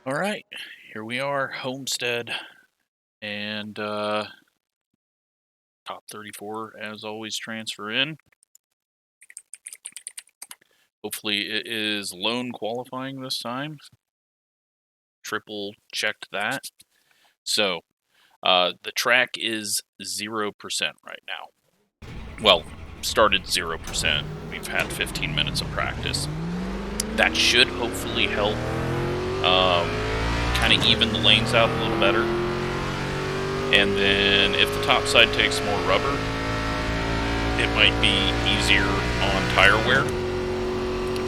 All right, here we are, Homestead, and top 34 as always transfer in. Hopefully it is loan qualifying this time. Triple checked that. So the track is 0% right now. Well, started 0%. We've had 15 minutes of practice. That should hopefully help kind of even the lanes out a little better. And then if the top side takes more rubber, it might be easier on tire wear.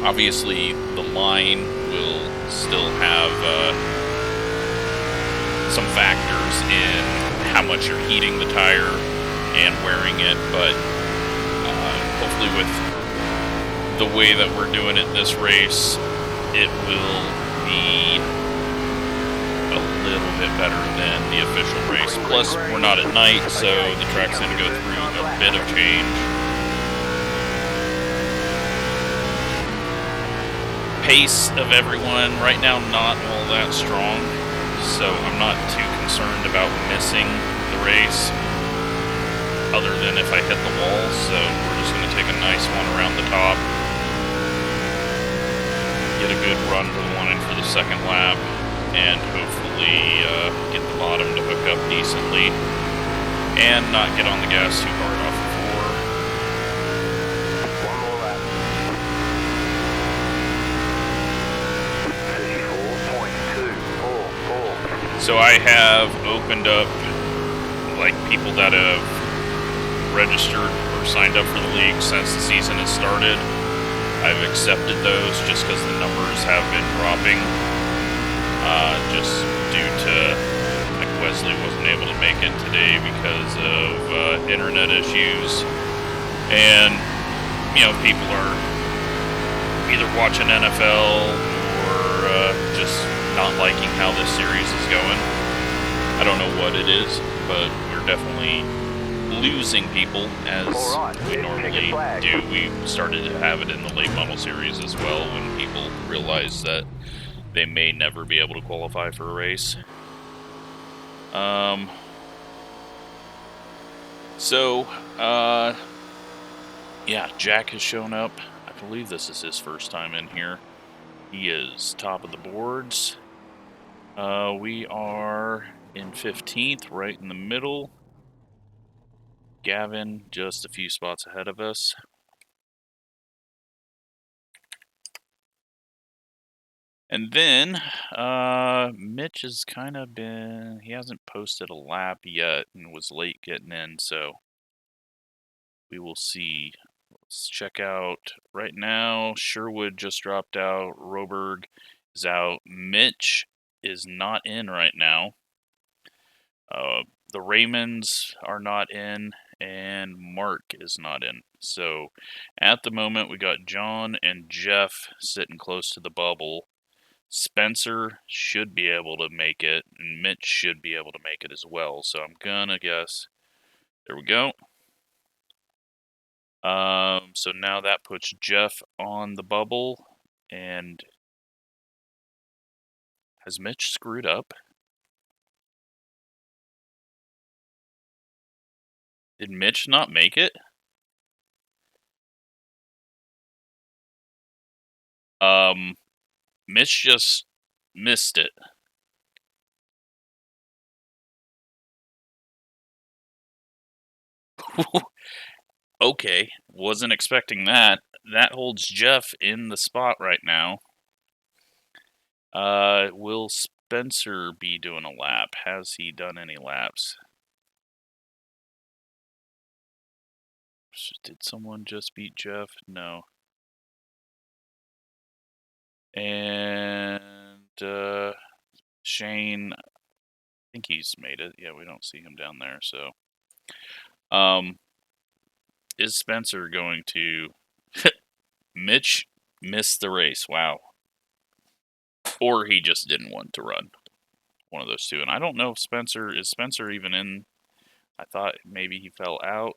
Obviously, the line will still have some factors in how much you're heating the tire and wearing it, but hopefully with the way that we're doing it this race, it will be a little bit better than the official race. Plus, we're not at night, so the track's going to go through a bit of change. Pace of everyone right now not all that strong, so I'm not too concerned about missing the race, other than if I hit the wall. So we're just going to take a nice one around the top, get a good run to the line for the second lap, and hopefully get the bottom to hook up decently and not get on the gas too hard off the floor. One more lap. 54.244. So I have opened up, like, people that have registered or signed up for the league since the season has started. I've accepted those just because the numbers have been dropping. Just due to, like, Wesley wasn't able to make it today because of internet issues. And, you know, people are either watching NFL or just not liking how this series is going. I don't know what it is, but we're definitely losing people as we normally do. We started to have it in the late model series as well when people realized that they may never be able to qualify for a race. Yeah, Jack has shown up. I believe this is his first time in here. He is top of the boards. We are in 15th, right in the middle. Gavin just a few spots ahead of us. And then, Mitch has kind of been, he hasn't posted a lap yet and was late getting in, so we will see. Let's check out right now. Sherwood just dropped out. Roberg is out. Mitch is not in right now. The Raymonds are not in, and Mark is not in. So at the moment, we got John and Jeff sitting close to the bubble. Spencer should be able to make it, and Mitch should be able to make it as well. So I'm gonna guess. There we go. So now that puts Jeff on the bubble, and has Mitch screwed up? Did Mitch not make it? Mitch just missed it. Okay, wasn't expecting that. That holds Jeff in the spot right now. Will Spencer be doing a lap? Has he done any laps? Did someone just beat Jeff? No. And Shane, I think he's made it. Yeah, we don't see him down there. So, is Spencer going to? Mitch missed the race. Wow. Or he just didn't want to run. One of those two. And I don't know if Spencer is Spencer even in. I thought maybe he fell out.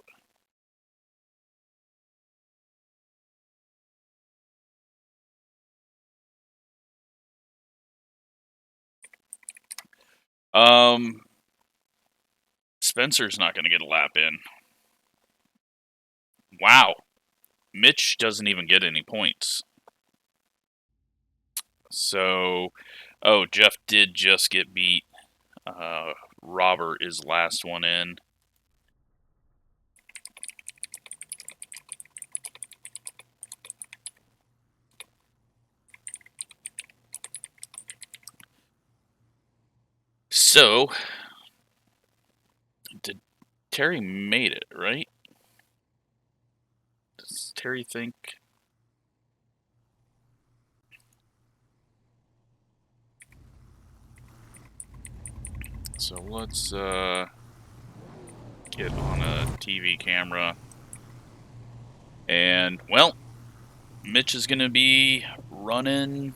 Spencer's not going to get a lap in. Wow. Mitch doesn't even get any points. So, oh, Jeff did just get beat. Robert is last one in. So, Terry made it, right? Does Terry think... So let's get on a TV camera. And, well, Mitch is going to be running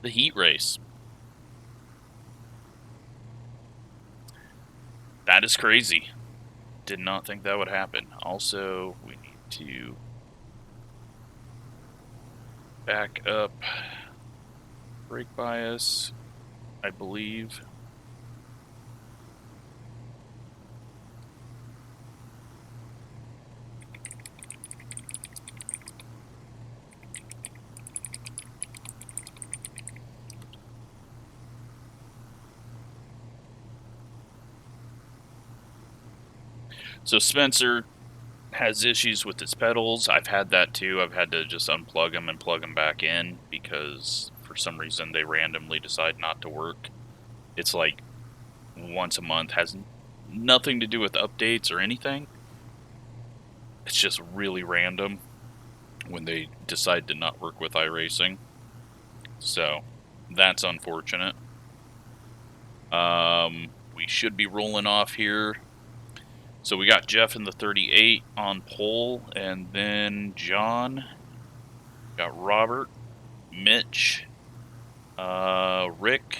the heat race. That is crazy. Did not think that would happen. Also, we need to back up brake bias, I believe. So Spencer has issues with his pedals. I've had that too. I've had to just unplug them and plug them back in because for some reason they randomly decide not to work. It's like once a month, has nothing to do with updates or anything. It's just really random when they decide to not work with iRacing. So that's unfortunate. We should be rolling off here. So we got Jeff in the 38 on pole, and then John, got Robert, Mitch, Rick,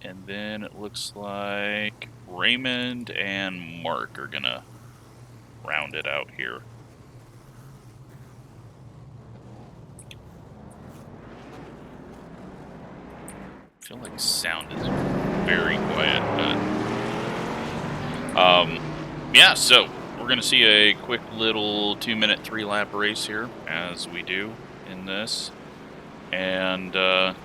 and then it looks like Raymond and Mark are gonna round it out here. I feel like sound is very quiet, but yeah, so we're going to see a quick little 2-minute 3-lap race here, as we do in this. And then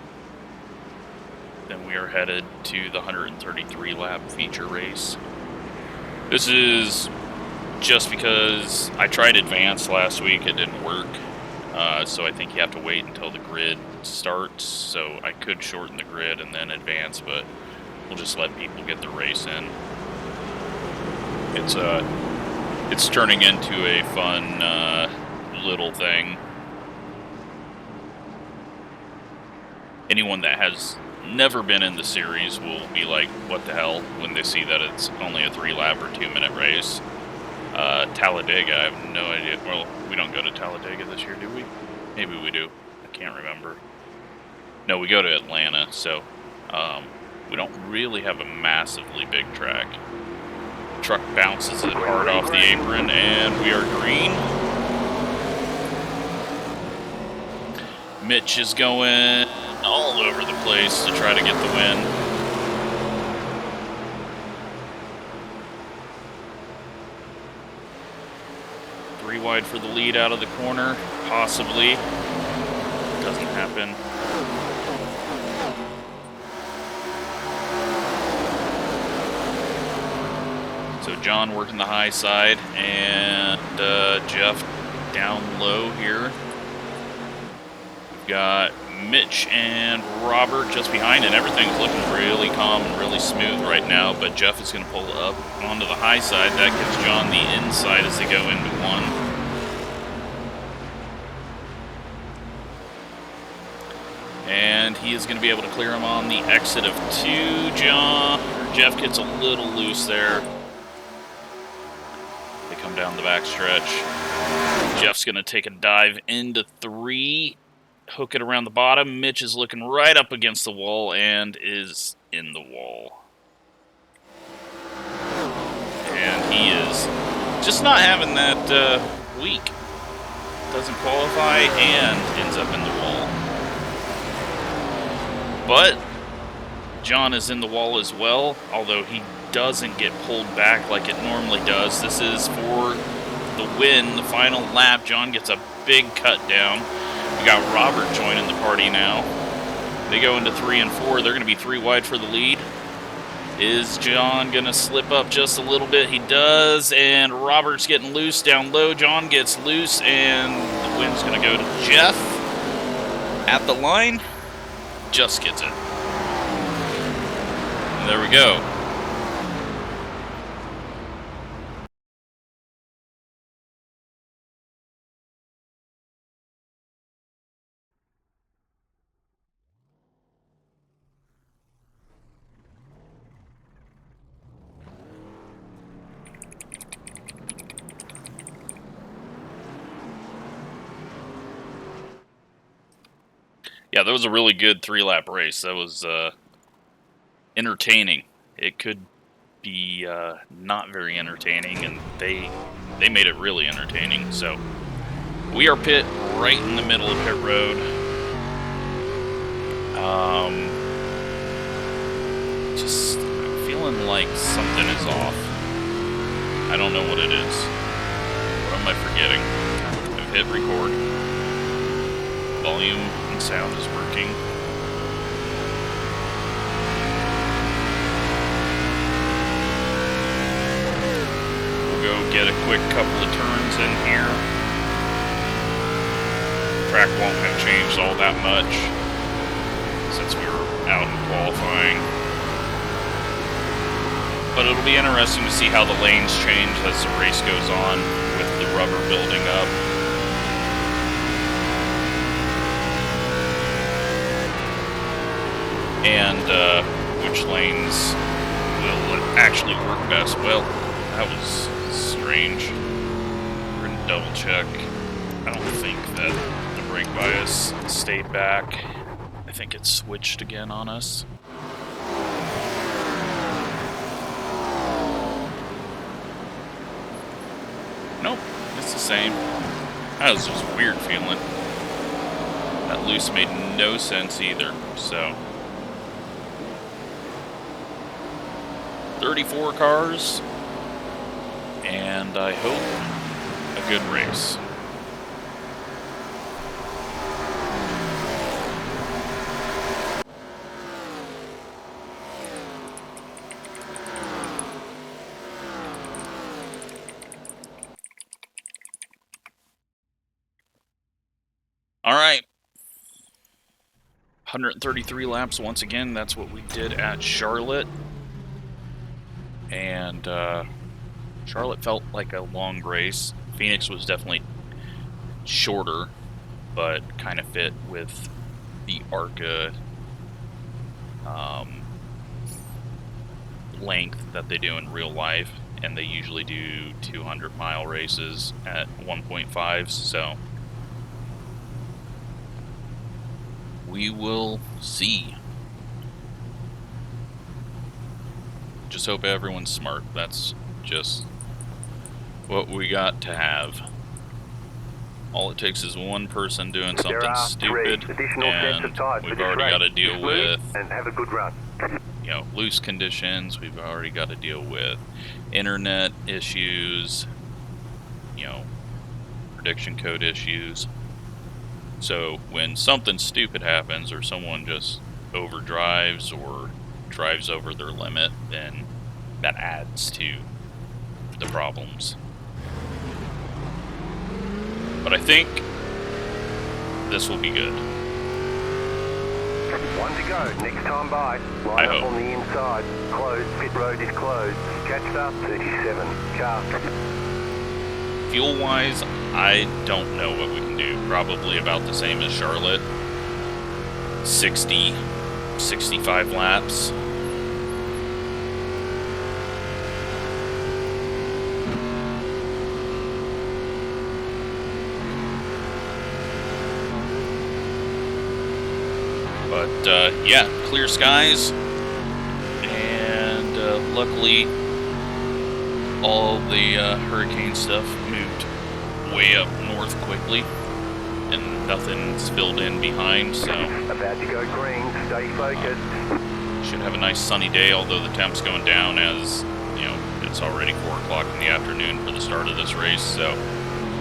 we are headed to the 133-lap feature race. This is just because I tried advanced last week, it didn't work. So I think you have to wait until the grid starts. So I could shorten the grid and then advance, but we'll just let people get the race in. It's turning into a fun little thing. Anyone that has never been in the series will be like, what the hell, when they see that it's only a 3-lap or 2-minute race. Talladega, I have no idea. Well, we don't go to Talladega this year, do we? Maybe we do. I can't remember. No, we go to Atlanta, so we don't really have a massively big track. Truck bounces it hard off the apron, and we are green. Mitch is going all over the place to try to get the win. Three wide for the lead out of the corner, possibly. Doesn't happen. So John working the high side, and Jeff down low here. We've got Mitch and Robert just behind, and everything's looking really calm and really smooth right now, but Jeff is going to pull up onto the high side. That gives John the inside as they go into one. And he is going to be able to clear him on the exit of 2. Jeff gets a little loose there. They come down the backstretch. Jeff's going to take a dive into 3. Hook it around the bottom. Mitch is looking right up against the wall and is in the wall. And he is just not having that week. Doesn't qualify and ends up in the wall. But John is in the wall as well, although he doesn't get pulled back like it normally does. This is for the win, the final lap. John gets a big cut down. We got Robert joining the party now. They go into 3 and 4. They're going to be 3 wide for the lead. Is John going to slip up just a little bit? He does, and Robert's getting loose down low. John gets loose, and the win's going to go to Jeff at the line. Just gets it. And there we go. Yeah, that was a really good 3-lap race. That was entertaining. It could be not very entertaining, and they made it really entertaining. So we are pit right in the middle of pit road. Just feeling like something is off. I don't know what it is. What am I forgetting? I've hit record. Volume and sound is working. We'll go get a quick couple of turns in here. Track won't have changed all that much since we were out in qualifying. But it'll be interesting to see how the lanes change as the race goes on with the rubber building up. And which lanes will actually work best. Well, that was strange. We're going to double check. I don't think that the brake bias stayed back. I think it switched again on us. Nope, it's the same. That was just a weird feeling. That loose made no sense either, so. 34 cars, and I hope a good race. All right. 133 laps once again. That's what we did at Charlotte. And Charlotte felt like a long race. Phoenix was definitely shorter, but kind of fit with the ARCA length that they do in real life, and they usually do 200-mile races at 1.5, so we will see. Just hope everyone's smart. That's just what we got to have. All it takes is one person doing something stupid, and we've already got to deal with, have a good run. You know, loose conditions. We've already got to deal with internet issues, you know, prediction code issues. So when something stupid happens, or someone just overdrives or drives over their limit, then that adds to the problems. But I think this will be good. One to go, next time by. Line up on the inside. Closed, pit road is closed. Catch up, 37. Car. Fuel-wise, I don't know what we can do. Probably about the same as Charlotte. 60, 65 laps. But yeah, clear skies, and luckily all the hurricane stuff moved way up north quickly, and nothing's filled in behind, so. About to go green, stay focused. Should have a nice sunny day, although the temp's going down as, you know, it's already 4 o'clock in the afternoon for the start of this race, so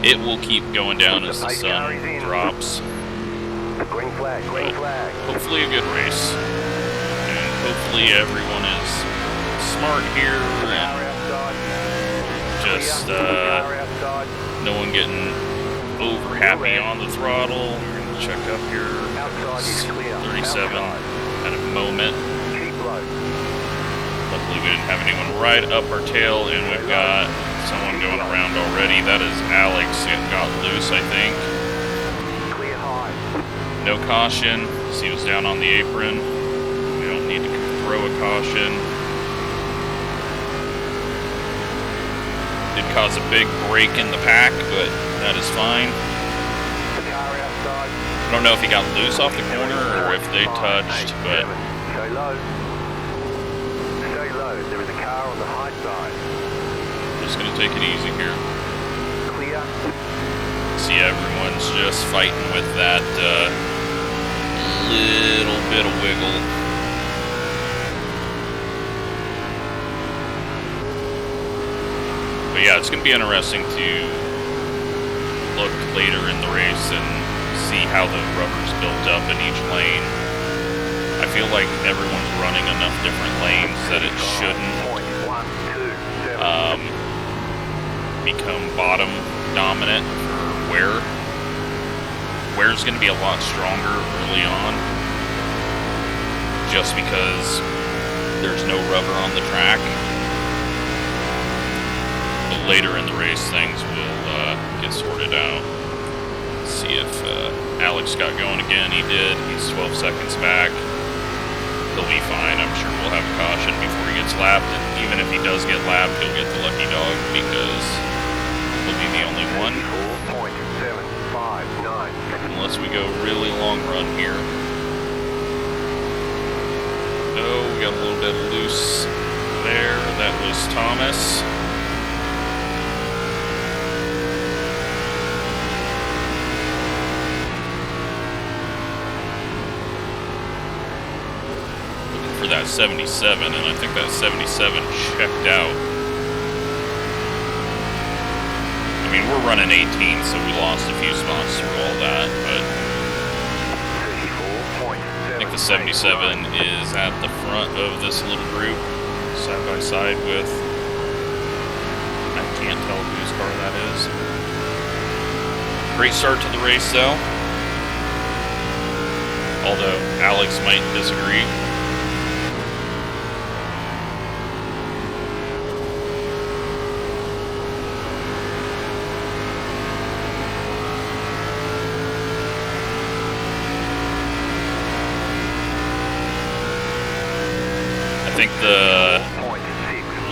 it will keep going down as the sun drops. Green flag, green flag. Hopefully a good race. And hopefully everyone is smart here and just no one getting over happy on the throttle. We're going to check up here. 37 kind of moment. Luckily we didn't have anyone right up our tail, and we've got someone going around already. That is Alex. It got loose, I think. No caution. He was down on the apron. We don't need to throw a caution. Did cause a big break in the pack, but that is fine. I don't know if he got loose off the corner or if they touched, but... Stay low. Stay low. There is a car on the high side. Just gonna take it easy here. Clear. See, everyone's just fighting with that little bit of wiggle. But yeah, it's going to be interesting to look later in the race and see how the rubber's built up in each lane. I feel like everyone's running enough different lanes that it shouldn't become bottom dominant for wear. Wear's going to be a lot stronger early on, just because there's no rubber on the track. But later in the race, things will get sorted out. Let's see if Alex got going again. He did. He's 12 seconds back. He'll be fine. I'm sure we'll have a caution before he gets lapped. And even if he does get lapped, he'll get the lucky dog because he'll be the only one. Unless we go really long run here. No, we got a little bit loose there. That was Thomas. Looking for that 77, and I think that 77 checked out. I mean, we're running 18, so we lost a few spots through all that, but I think the 77 is at the front of this little group, side by side with, I can't tell whose car that is. Great start to the race, though. Although Alex might disagree. I think the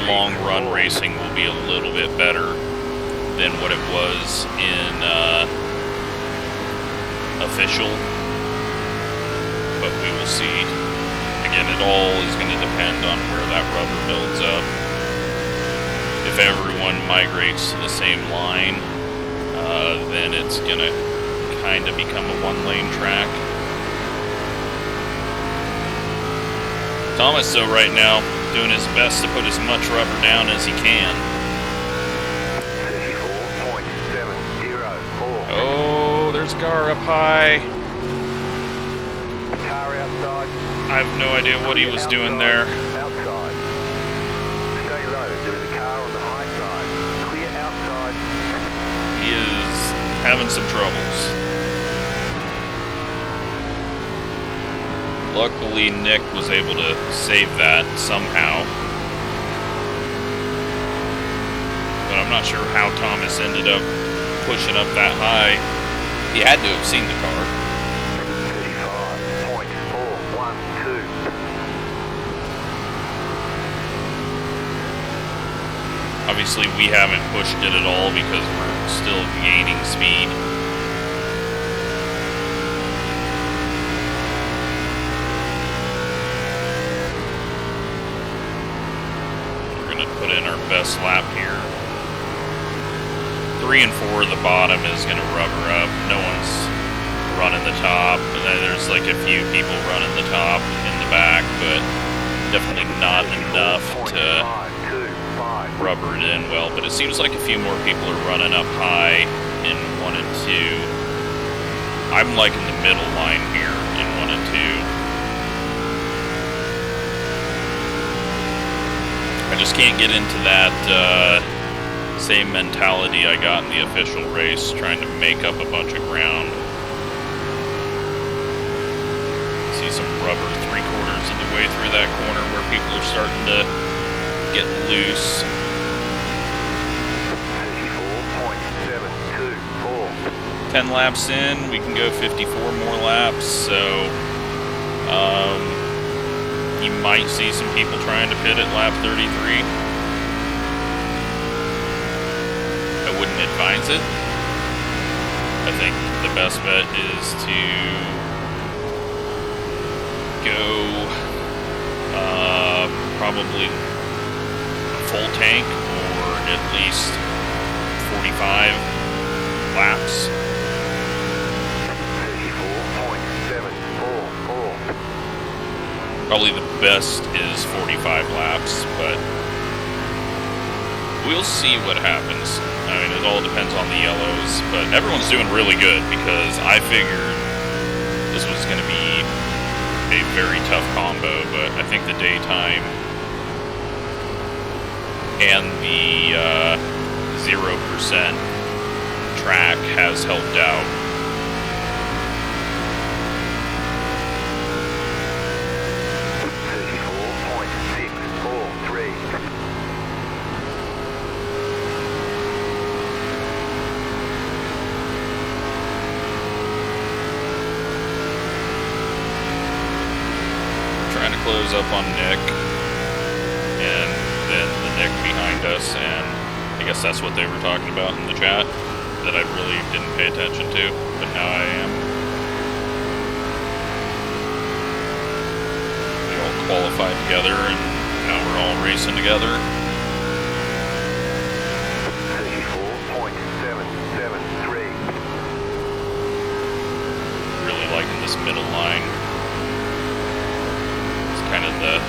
long run racing will be a little bit better than what it was in official, but we will see. Again, it all is going to depend on where that rubber builds up. If everyone migrates to the same line, then it's going to kind of become a one-lane track. Thomas, though, right now, doing his best to put as much rubber down as he can. 34.704. Oh, there's a car up high. Car outside. I have no idea what he was doing there. Outside. Stay low. There is a car on the high side. Clear outside. He is having some troubles. Luckily, Nick was able to save that somehow. But I'm not sure how Thomas ended up pushing up that high. He had to have seen the car. 35.412. Obviously, we haven't pushed it at all because we're still gaining speed. Put in our best lap here. 3 and 4 at the bottom is going to rubber up. No one's running the top. And then there's like a few people running the top in the back, but Definitely not enough to rubber it in well, but it seems like a few more people are running up high in 1 and 2. I'm like in the middle line here in 1 and 2. I just can't get into that same mentality I got in the official race, trying to make up a bunch of ground. See some rubber 3/4 of the way through that corner where people are starting to get loose. 10 laps in, we can go 54 more laps, so you might see some people trying to pit at lap 33. I wouldn't advise it. I think the best bet is to go probably full tank, or at least 45 laps. 34.744. Probably the best is 45 laps, but we'll see what happens. I mean, it all depends on the yellows, but everyone's doing really good because I figured this was going to be a very tough combo, but I think the daytime and the 0% track has helped out. Trying to close up on Nick, and then the Nick behind us, and I guess that's what they were talking about in the chat that I really didn't pay attention to, but now I am. We all qualified together, and now we're all racing together. 34.773. Really liking this middle line. It's kind of the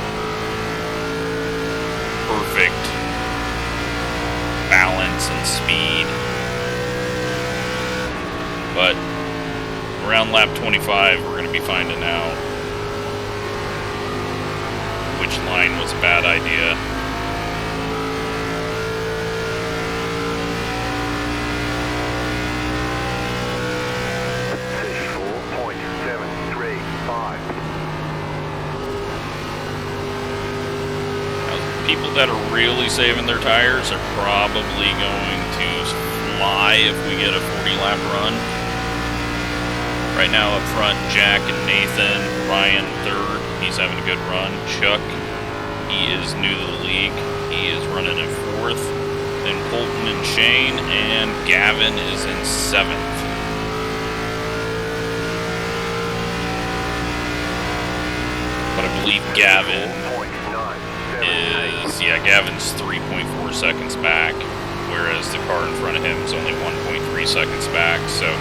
perfect balance and speed. But around lap 25, we're going to be finding out which line was a bad idea. People that are really saving their tires are probably going to fly if we get a 40-lap run. Right now up front, Jack and Nathan, Ryan third, he's having a good run. Chuck, he is new to the league, he is running in fourth. Then Colton and Shane, and Gavin is in seventh. But I believe Gavin is, yeah, Gavin's 3.4 seconds back, whereas the car in front of him is only 1.3 seconds back, so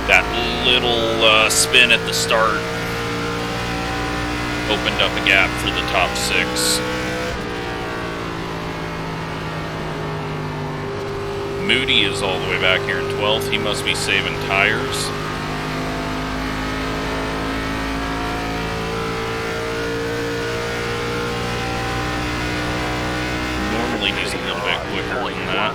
that little spin at the start opened up a gap for the top six. Moody is all the way back here in 12th. He must be saving tires. Normally he's a little bit quicker than that.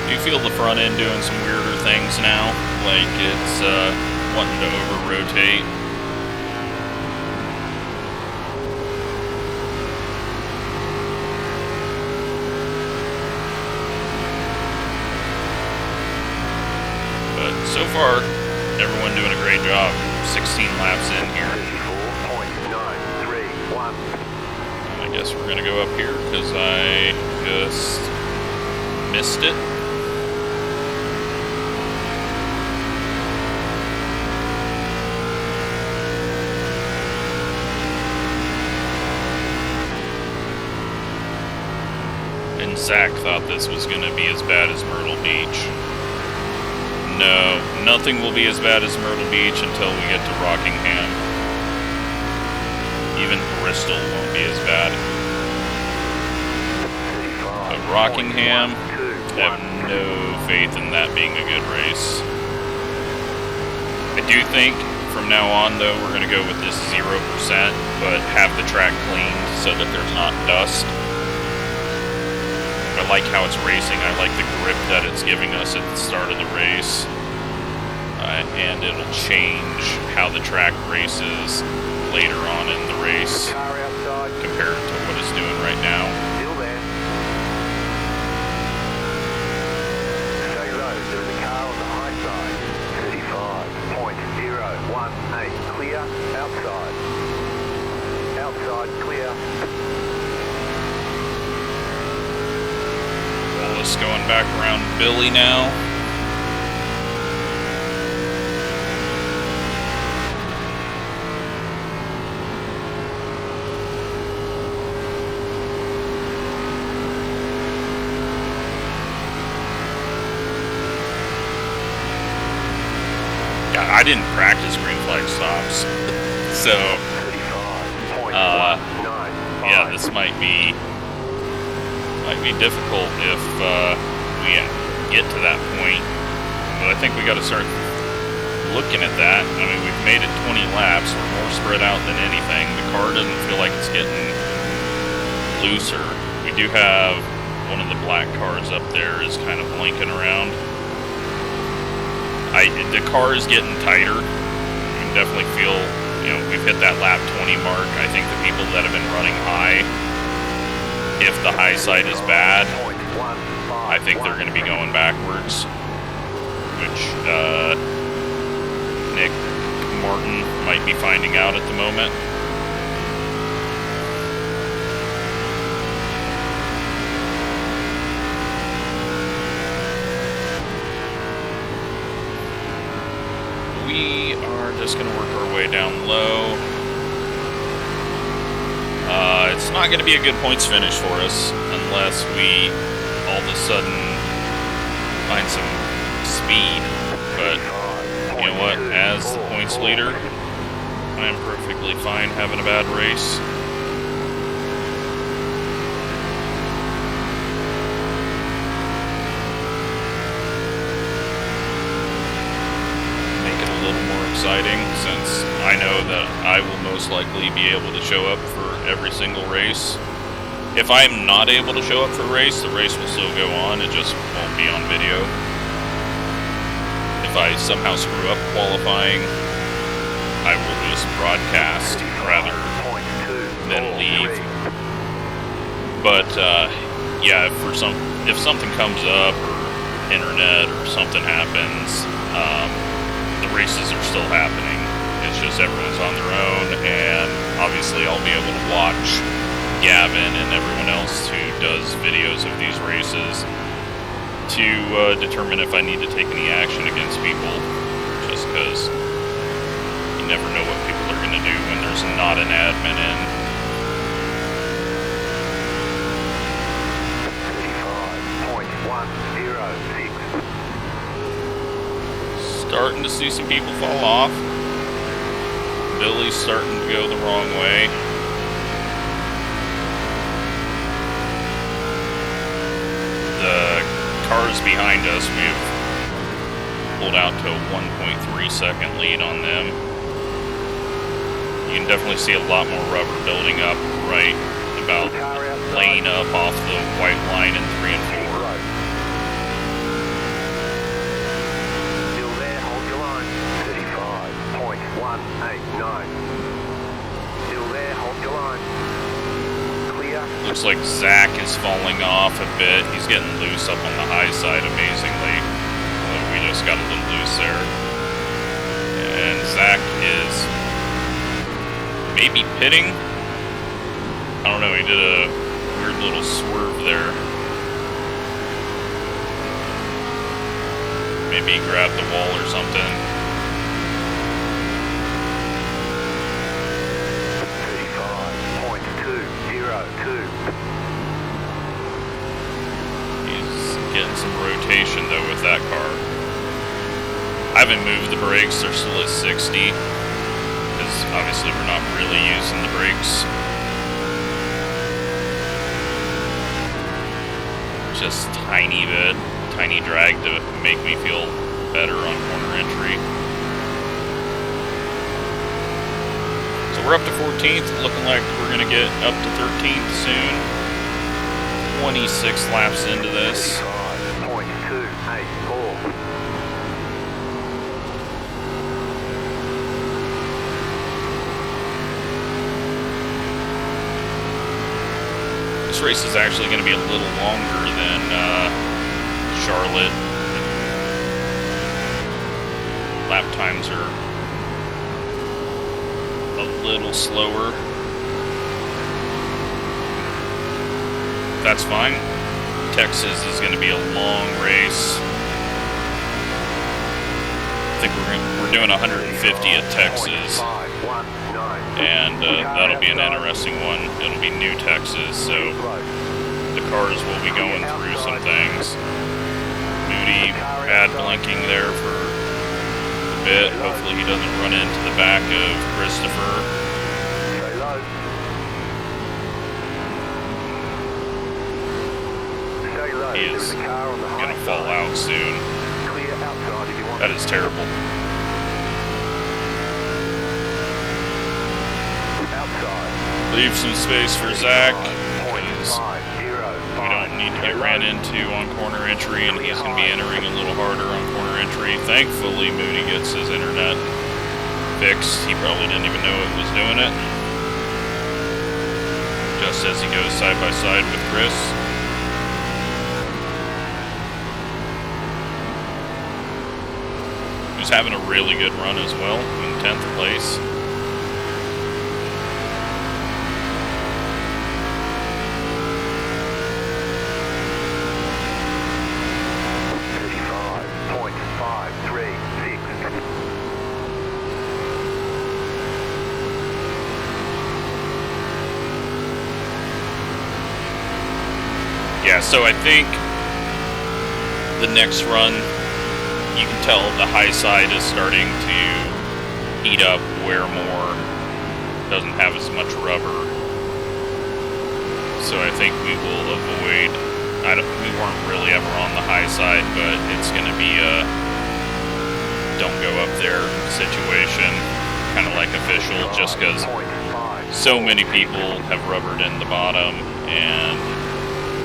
You feel the front end doing some weirder things now, like it's wanting to over-rotate. But so far, everyone doing a great job. 16 laps in here. 34.931. And I guess we're going to go up here because I just missed it. Zach thought this was going to be as bad as Myrtle Beach. No, nothing will be as bad as Myrtle Beach until we get to Rockingham. Even Bristol won't be as bad. But Rockingham, I have no faith in that being a good race. I do think from now on, though, we're going to go with this 0%, but have the track cleaned so that there's not dust. I like how it's racing. I like the grip that it's giving us at the start of the race. And it'll change how the track races later on in the race compared to what it's doing right now. Still there. Stay low. There's a car on the high side. 35.018. Clear. Outside. Outside. Clear. Wallace going back around Billy now. I didn't practice green flag stops, so yeah, this might be difficult if we get to that point. But I think we got to start looking at that. I mean, we've made it 20 laps. We're more spread out than anything. The car doesn't feel like it's getting looser. We do have one of the black cars up there is kind of blinking around. The car is getting tighter. You can definitely feel, you know, we've hit that lap 20 mark. I think the people that have been running high, if the high side is bad, I think they're going to be going backwards, which Nick Martin might be finding out at the moment. We are just going to work our way down low. It's not going to be a good points finish for us unless we all of a sudden find some speed. But you know what? As the points leader, I am perfectly fine having a bad race. Exciting, since I know that I will most likely be able to show up for every single race. If I'm not able to show up for a race, the race will still go on, it just won't be on video. If I somehow screw up qualifying, I will just broadcast rather than leave. But yeah, if something comes up or internet or something happens, the races are still happening. It's just everyone's on their own, and obviously I'll be able to watch Gavin and everyone else who does videos of these races to determine if I need to take any action against people, just because you never know what people are going to do when there's not an admin in. 35.106. Starting to see some people fall off. Billy's starting to go the wrong way. The cars behind us, we've pulled out to a 1.3 second lead on them. You can definitely see a lot more rubber building up right about lane up off the white line in 3 and 4. Still there, hold your line. 35.189. Still there, hold your line. Clear. Looks like Zach is falling off a bit. He's getting loose up on the high side, amazingly. We just got a little loose there. And Zach is maybe pitting. I don't know, he did a weird little swerve there. Maybe he grabbed the wall or something. 35.202. some rotation though with that car. I haven't moved the brakes, they're still at 60, because obviously we're not really using the brakes. Just tiny bit, tiny drag to make me feel better on corner entry. So we're up to 14th, looking like we're gonna get up to 13th soon. 26 laps into this. 35.284. This race is actually going to be a little longer than Charlotte. Lap times are a little slower. That's fine. Texas is going to be a long race. I think we're doing 150 at Texas. And that'll be an interesting one. It'll be New Texas, so the cars will be going through some things. Moody bad blinking there for a bit. Hopefully he doesn't run into the back of Christopher. He is going to fall out soon. That is terrible. Leave some space for Zach, because we don't need to get ran into on corner entry, and he's going to be entering a little harder on corner entry. Thankfully, Moody gets his internet fixed. He probably didn't even know it was doing it. Just as he goes side by side with Chris. He's having a really good run as well, in 10th place. Yeah, so I think the next run, you can tell the high side is starting to heat up, wear more, doesn't have as much rubber. So I think we will avoid, we weren't really ever on the high side, but it's going to be a don't go up there situation, kind of like official, just because so many people have rubbered in the bottom, and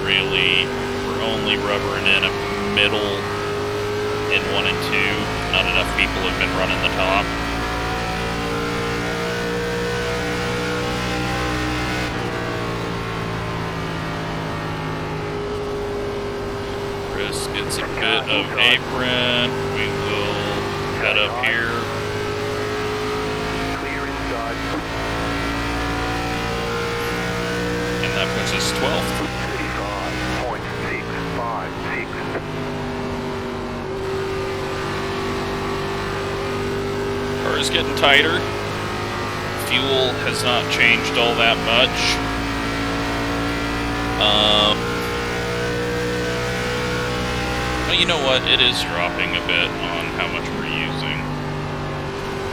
really we're only rubbering in a middle in 1 and 2. Not enough people have been running the top. Chris gets a bit of apron. We will head up here. Clear inside. And that puts us 12th. 35.656. Car is getting tighter. Fuel has not changed all that much. But you know what? It is dropping a bit on how much we're using.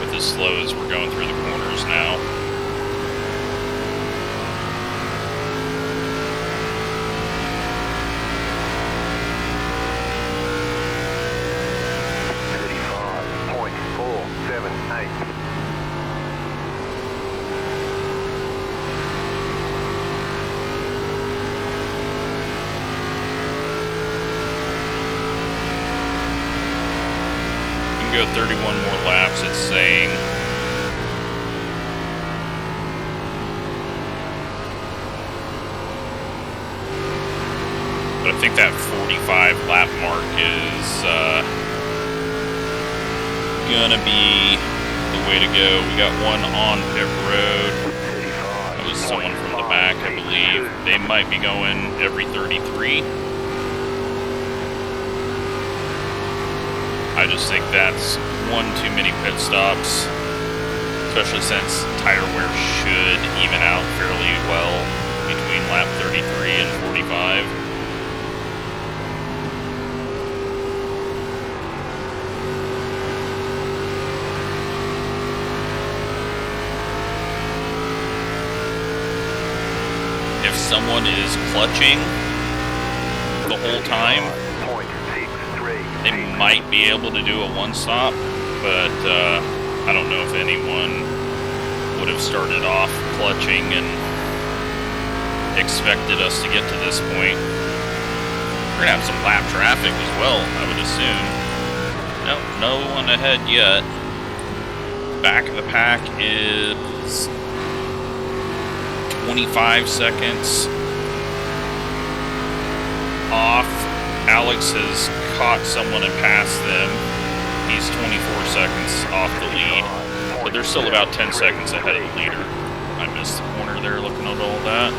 With as slow as we're going through the corners now. Go 31 more laps, it's saying. But I think that 45 lap mark is gonna be the way to go. We got one on pit road. That was someone from the back, I believe. They might be going every 33. I just think that's one too many pit stops, especially since tire wear should even out fairly well between lap 33 and 45. if someone is clutching the whole time, they might be able to do a one-stop, but I don't know if anyone would have started off clutching and expected us to get to this point. We're gonna have some lap traffic as well, I would assume. Nope, no one ahead yet. Back of the pack is 25 seconds off. Alex has caught someone and passed them. He's 24 seconds off the lead, but they're still about 10 seconds ahead of the leader. I missed the corner there looking at all that.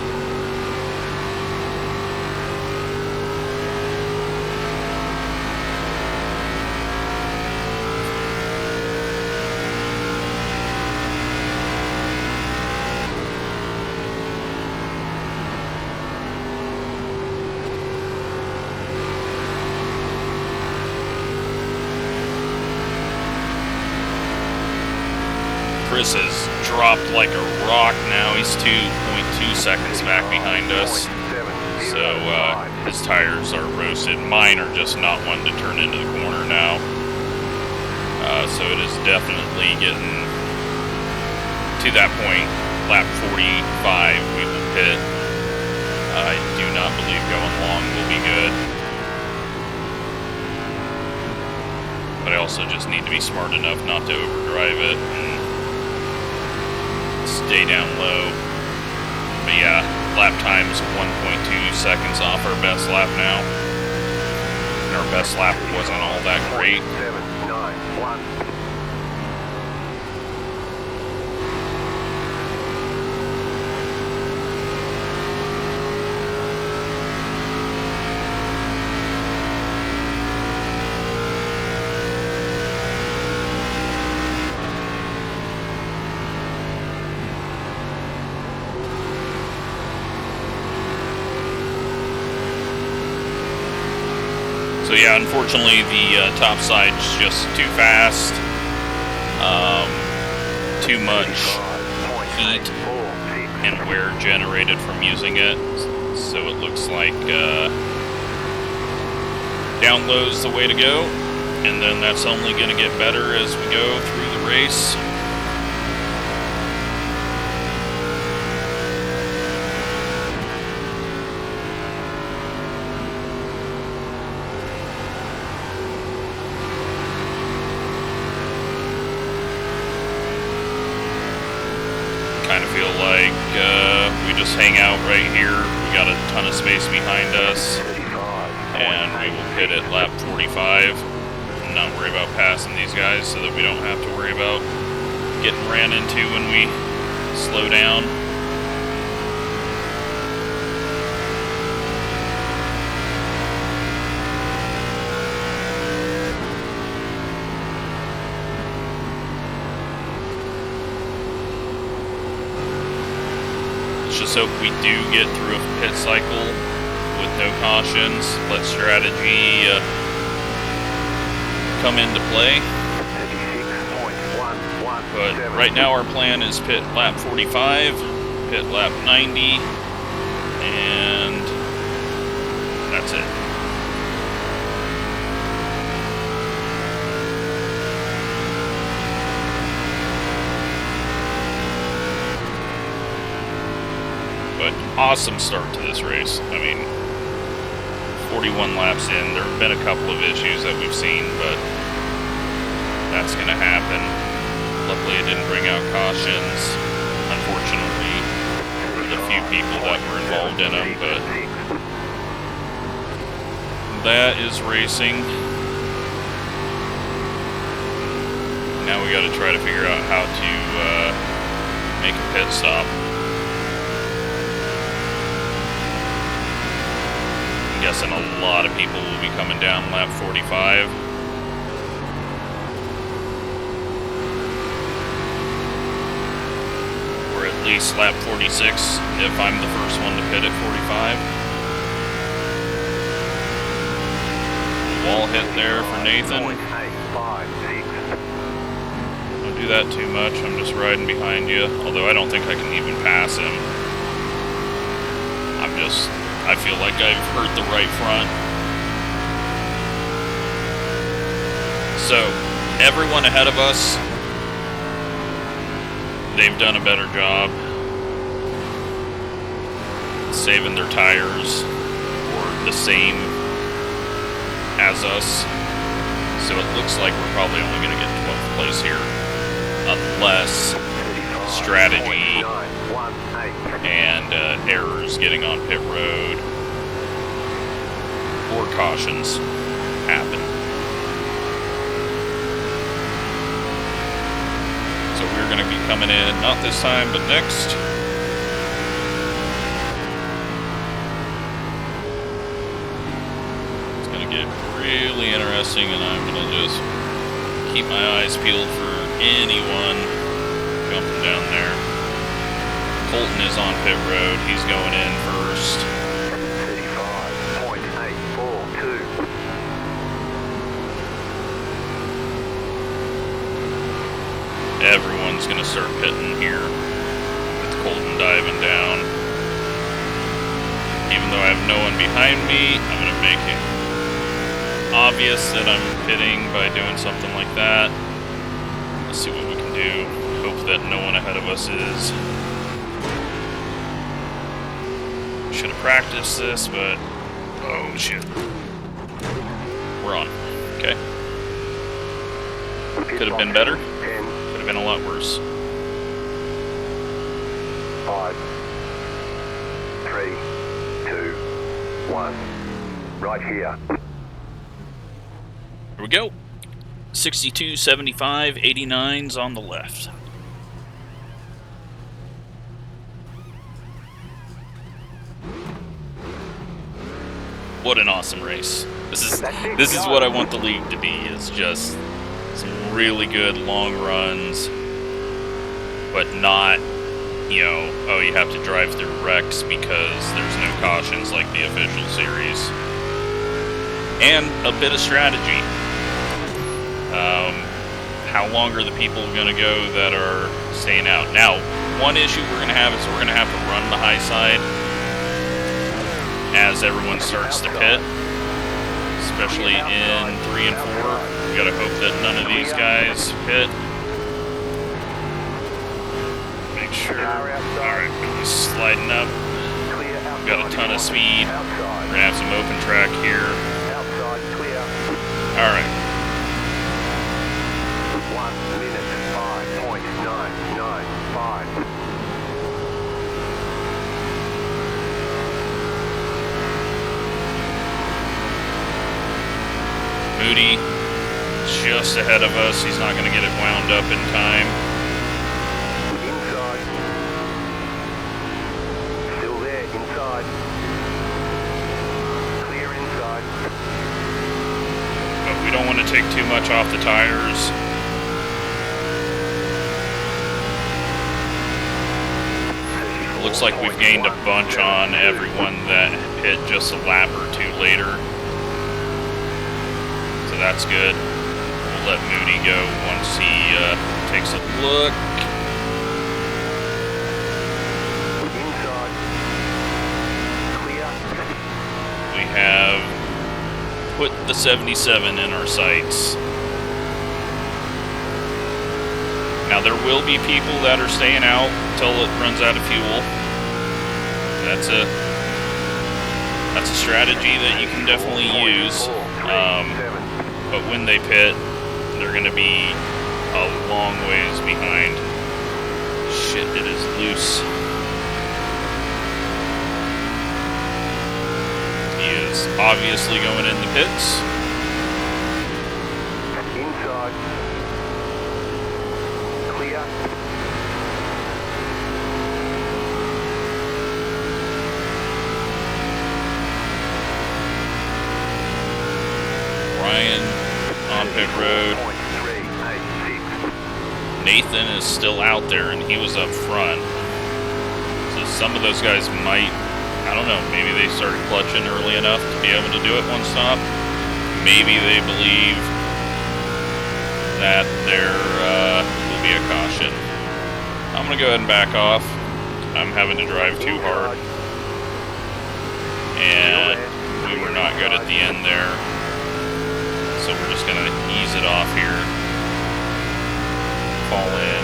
Chris has dropped like a rock now. He's 2.2 seconds back behind us. So his tires are roasted. Mine are just not one to turn into the corner now. So it is definitely getting to that point. Lap 45, we will pit. I do not believe going long will be good. But I also just need to be smart enough not to overdrive it and stay down low. But yeah, lap time's 1.2 seconds off our best lap now. And our best lap wasn't all that great. 791. So yeah, unfortunately the top side's just too fast, too much heat and wear generated from using it, so it looks like down low's the way to go, and then that's only going to get better as we go through the race. Kind of feel like we just hang out right here. We got a ton of space behind us, and we will pit at lap 45 and not worry about passing these guys so that we don't have to worry about getting ran into when we slow down. Just hope we do get through a pit cycle with no cautions. Let strategy come into play. But right now our plan is pit lap 45, pit lap 90, and that's it. But awesome start to this race. I mean, 41 laps in, there have been a couple of issues that we've seen, but that's going to happen. Luckily, it didn't bring out cautions, unfortunately, for the few people that were involved in them, but that is racing. Now we got to try to figure out how to make a pit stop. I'm guessing a lot of people will be coming down lap 45. Or at least lap 46 if I'm the first one to pit at 45. Wall hit there for Nathan. Don't do that too much, I'm just riding behind you. Although I don't think I can even pass him. almost, I feel like I've hurt the right front. So, everyone ahead of us, they've done a better job saving their tires, or the same as us. So it looks like we're probably only going to get 12th place here, unless strategy and errors getting on pit road or cautions happen. So we're going to be coming in, not this time, but next. It's going to get really interesting, and I'm going to just keep my eyes peeled for anyone jumping down there. Colton is on pit road. He's going in first. 35.842. Everyone's going to start pitting here with Colton diving down. Even though I have no one behind me, I'm going to make it obvious that I'm pitting by doing something like that. Let's see what we can do. Hope that no one ahead of us is. Should have practiced this, but oh shit. We're on. Okay. Could have been better. Could have been a lot worse. 5, 3, 2, 1. Right here. Here we go. 62, 75, 89's on the left. What an awesome race. This is what I want the league to be, is just some really good long runs, but not, you know, oh, you have to drive through wrecks because there's no cautions like the official series. And a bit of strategy. How long are the people going to go that are staying out? Now, one issue we're going to have is we're going to have to run the high side as everyone starts to pit, especially in 3 and 4. We gotta hope that none of these guys pit. Make sure. Alright, he's sliding up. We've got a ton of speed. We're gonna have some open track here. Alright. 1 minute 5.995. Moody just ahead of us. He's not going to get it wound up in time. Inside. Still there, inside. Clear inside. But we don't want to take too much off the tires. Looks like we've gained a bunch on everyone that hit just a lap or two later. That's good. We'll let Moody go once he takes a look. Inside. Clear. We have put the 77 in our sights. Now there will be people that are staying out until it runs out of fuel. That's a strategy that you can definitely use. But when they pit, they're going to be a long ways behind. Shit, it is loose. He is obviously going in the pits. Inside. Clear. Ryan on pit road. Nathan is still out there, and he was up front. So some of those guys might, I don't know, maybe they started clutching early enough to be able to do it one stop. Maybe they believe that there will be a caution. I'm going to go ahead and back off. I'm having to drive too hard. and we were not good at the end there. So we're just gonna ease it off here. Fall in.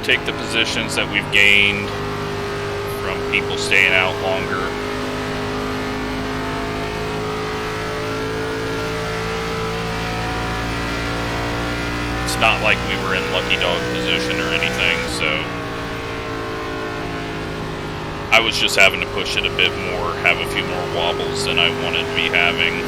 Take the positions that we've gained from people staying out longer. It's not like we were in lucky dog position or anything, so I was just having to push it a bit more, have a few more wobbles than I wanted to be having.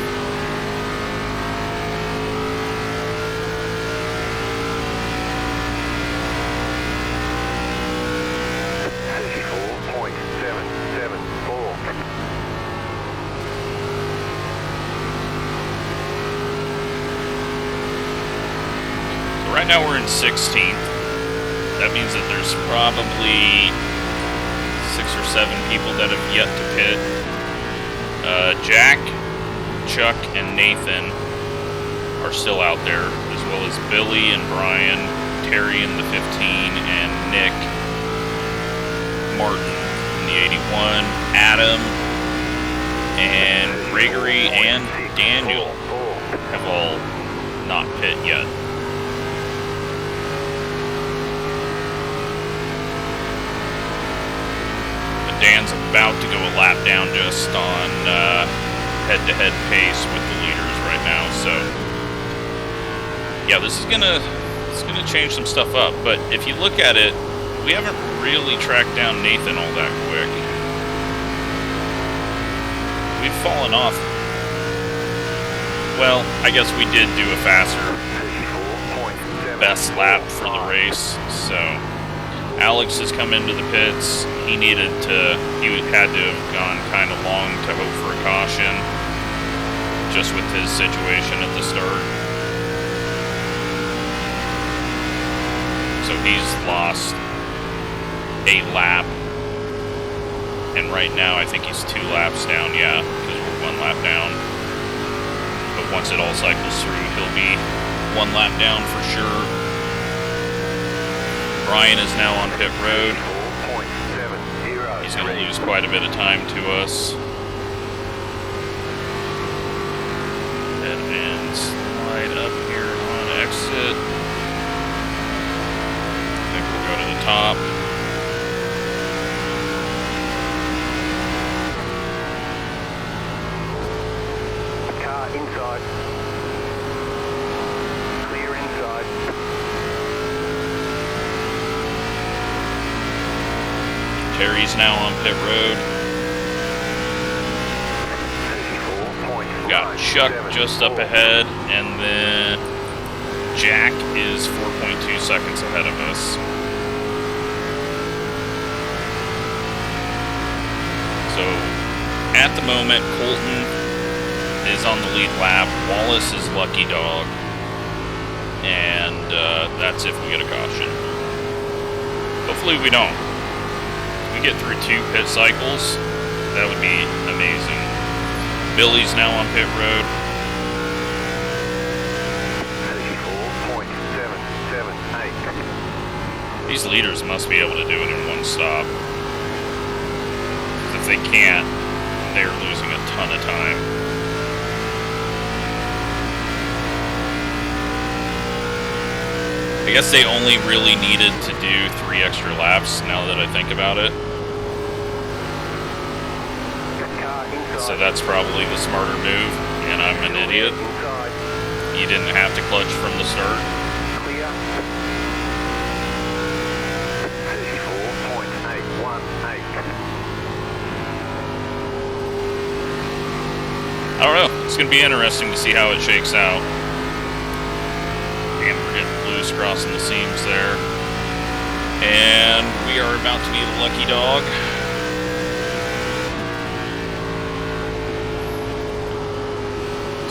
Right now we're in 16th. That means that there's probably 6 or 7 people that have yet to pit. Jack, Chuck, and Nathan are still out there, as well as Billy and Brian, Terry in the 15, and Nick, Martin in the 81, Adam, and Gregory and Daniel have all not pit yet. Dan's about to go a lap down just on head-to-head pace with the leaders right now. So yeah, this is gonna change some stuff up. But if you look at it, we haven't really tracked down Nathan all that quick. We've fallen off. Well, I guess we did do a faster best lap for the race. So Alex has come into the pits. He had to have gone kind of long to hope for a caution, just with his situation at the start. So he's lost a lap, and right now I think he's 2 laps down, yeah, because we're 1 lap down. But once it all cycles through, he'll be 1 lap down for sure. Brian is now on pit road. He's going to lose quite a bit of time to us. And slide up here on exit. I think we'll go to the top. Car inside. Clear inside. Terry's now on pit road. Got Chuck just up ahead, and then Jack is 4.2 seconds ahead of us. So at the moment, Colton is on the lead lap. Wallace is lucky dog, and that's if we get a caution. Hopefully we don't. Get through 2 pit cycles, that would be amazing. Billy's now on pit road. 34.778. These leaders must be able to do it in 1 stop. If they can't, they're losing a ton of time. I guess they only really needed to do 3 extra laps, now that I think about it. So that's probably the smarter move, and I'm an idiot. You didn't have to clutch from the start. Clear. 34.818. I don't know. It's going to be interesting to see how it shakes out. And we're getting loose crossing the seams there. And we are about to be the lucky dog.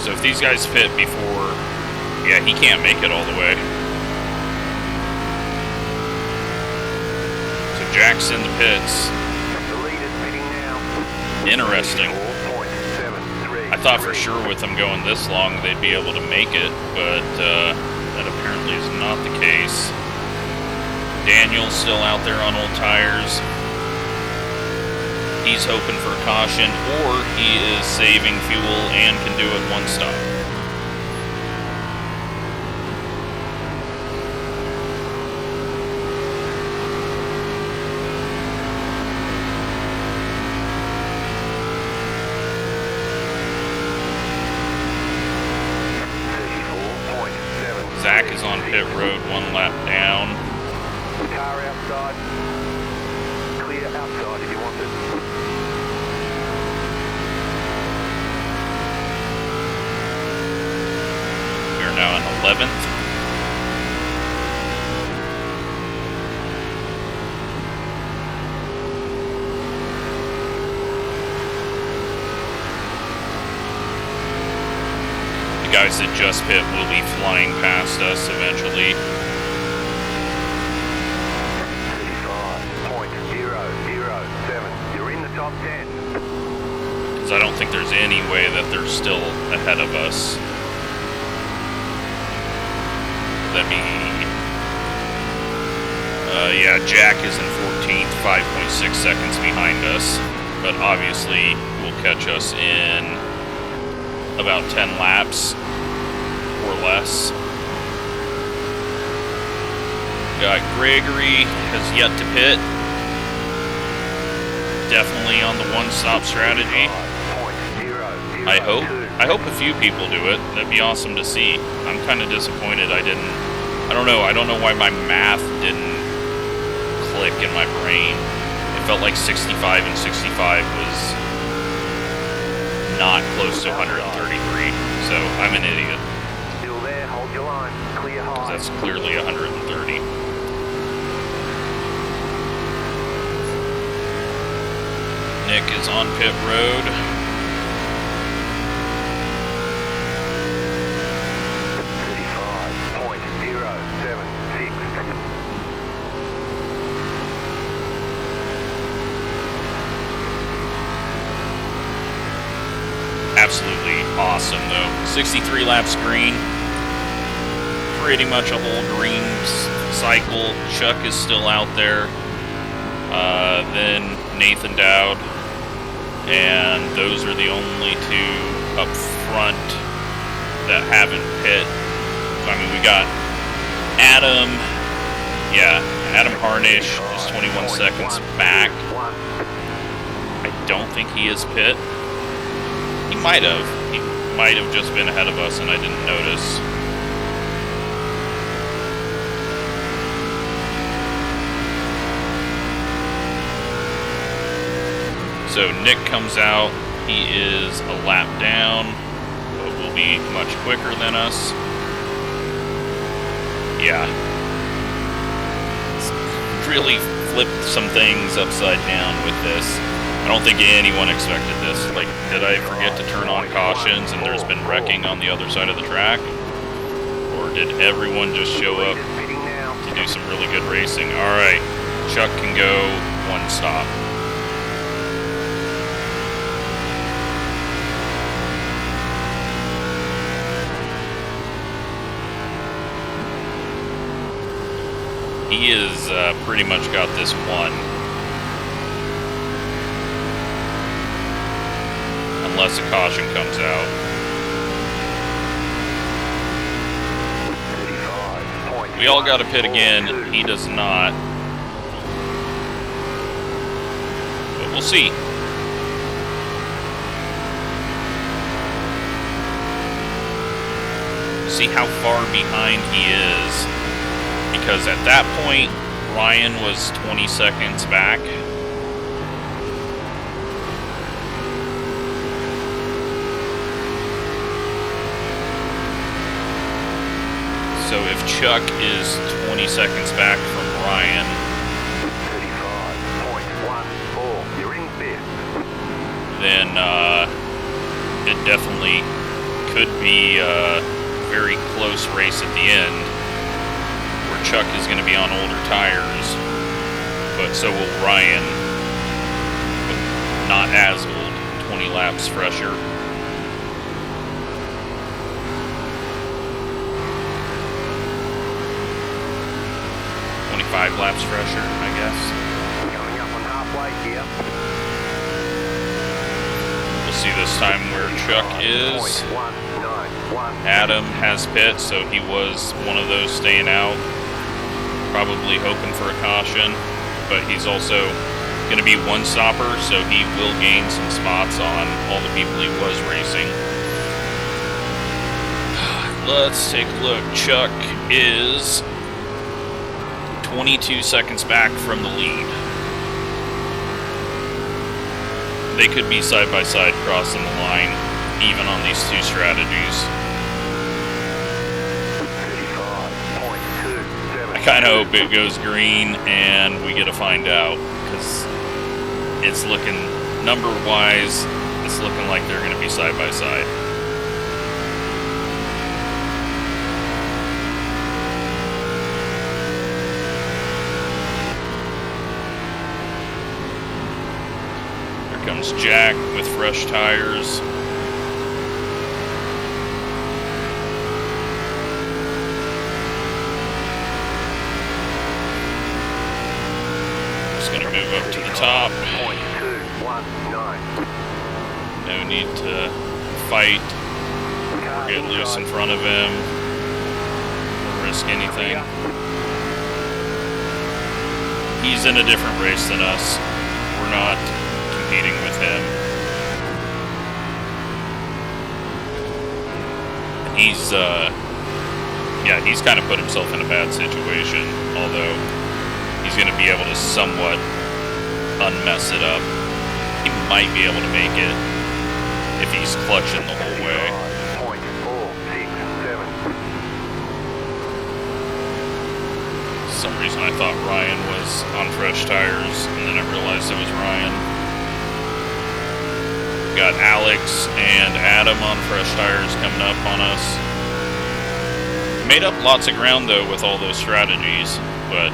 So if these guys pit before, yeah, he can't make it all the way. So Jack's in the pits. Interesting. I thought for sure with them going this long they'd be able to make it, but that apparently is not the case. Daniel's still out there on old tires. he's hoping for caution, or he is saving fuel and can do it one stop. Zach is on pit road, 1 lap down. Car outside. Clear outside if you want it. We are now in 11th. The guys that just pit will be flying past us eventually. 35.007. You're in the top 10. Because I don't think there's any way that they're still ahead of us. That'd be... yeah, Jack is in 14th, 5.6 seconds behind us. But obviously will catch us in about 10 laps or less. Got Gregory, has yet to pit. Definitely on the one-stop strategy. I hope a few people do it. That'd be awesome to see. I'm kind of disappointed I don't know why my math didn't click in my brain. It felt like 65 and 65 was not close to 133, so I'm an idiot. Still there, hold your line. Clear high. That's clearly 130. Nick is on pit road. 35.076. Absolutely awesome though. 63 laps green. Pretty much a whole green cycle. Chuck is still out there. Then Nathan Dowd. And those are the only two up front that haven't pit. I mean, we got Adam. Yeah, Adam Harnish is 21 seconds back. I don't think he is pit. He might have. He might have just been ahead of us and I didn't notice. So Nick comes out. He is a lap down, but will be much quicker than us. Yeah. It's really flipped some things upside down with this. I don't think anyone expected this. Like, did I forget to turn on cautions and there's been wrecking on the other side of the track? Or did everyone just show up to do some really good racing? Alright, Chuck can go one stop. He has pretty much got this won. Unless a caution comes out. 35. We all got to pit again. He does not. But we'll see. See how far behind he is. Because at that point, Ryan was 20 seconds back. So if Chuck is 20 seconds back from Ryan, 35.14. You're in fifth. Then it definitely could be a very close race at the end. Chuck is going to be on older tires, but so will Ryan, but not as old, 20 laps fresher. Five laps fresher, I guess. Coming up on halfway here. Chuck is. Adam has pit, so he was one of those staying out, probably hoping for a caution, but he's also going to be one stopper, so he will gain some spots on all the people he was racing. Let's take a look. Chuck is 22 seconds back from the lead. They could be side by side crossing the line, even on these two strategies. I kind of hope it goes green and we get to find out, because it's looking, number-wise, it's looking like they're going to be side by side. Here comes Jack with fresh tires. Move up to the top. No need to fight or get loose in front of him or risk anything. He's in a different race than us. We're not competing with him. He's he's kind of put himself in a bad situation, although he's going to be able to somewhat unmess it up. He might be able to make it if he's clutching the whole way. For some reason I thought Ryan was on fresh tires, and then I realized it was Ryan. Got Alex and Adam on fresh tires coming up on us. Made up lots of ground though with all those strategies, but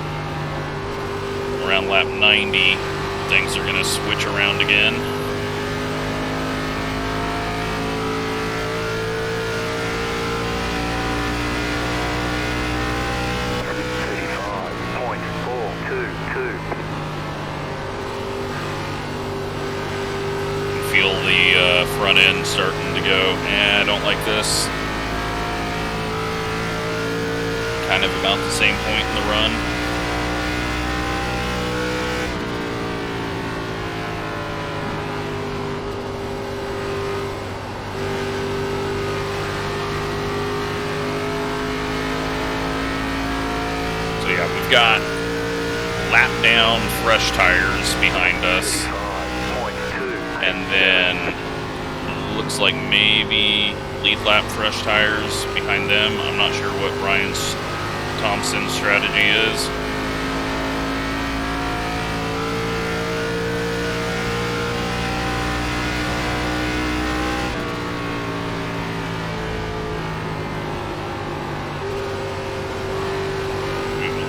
around lap 90, things are going to switch around again. Feel the front end starting to go, I don't like this. Kind of about the same point in the run. We've got lap down fresh tires behind us, and then looks like maybe lead lap fresh tires behind them. I'm not sure what Ryan's Thompson's strategy is.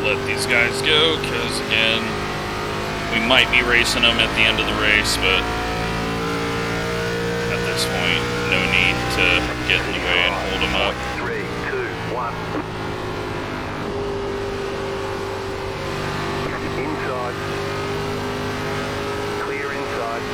Let these guys go, because again, we might be racing them at the end of the race, but at this point, no need to get in the way and hold them up. 3, 2, 1. Inside. Clear inside.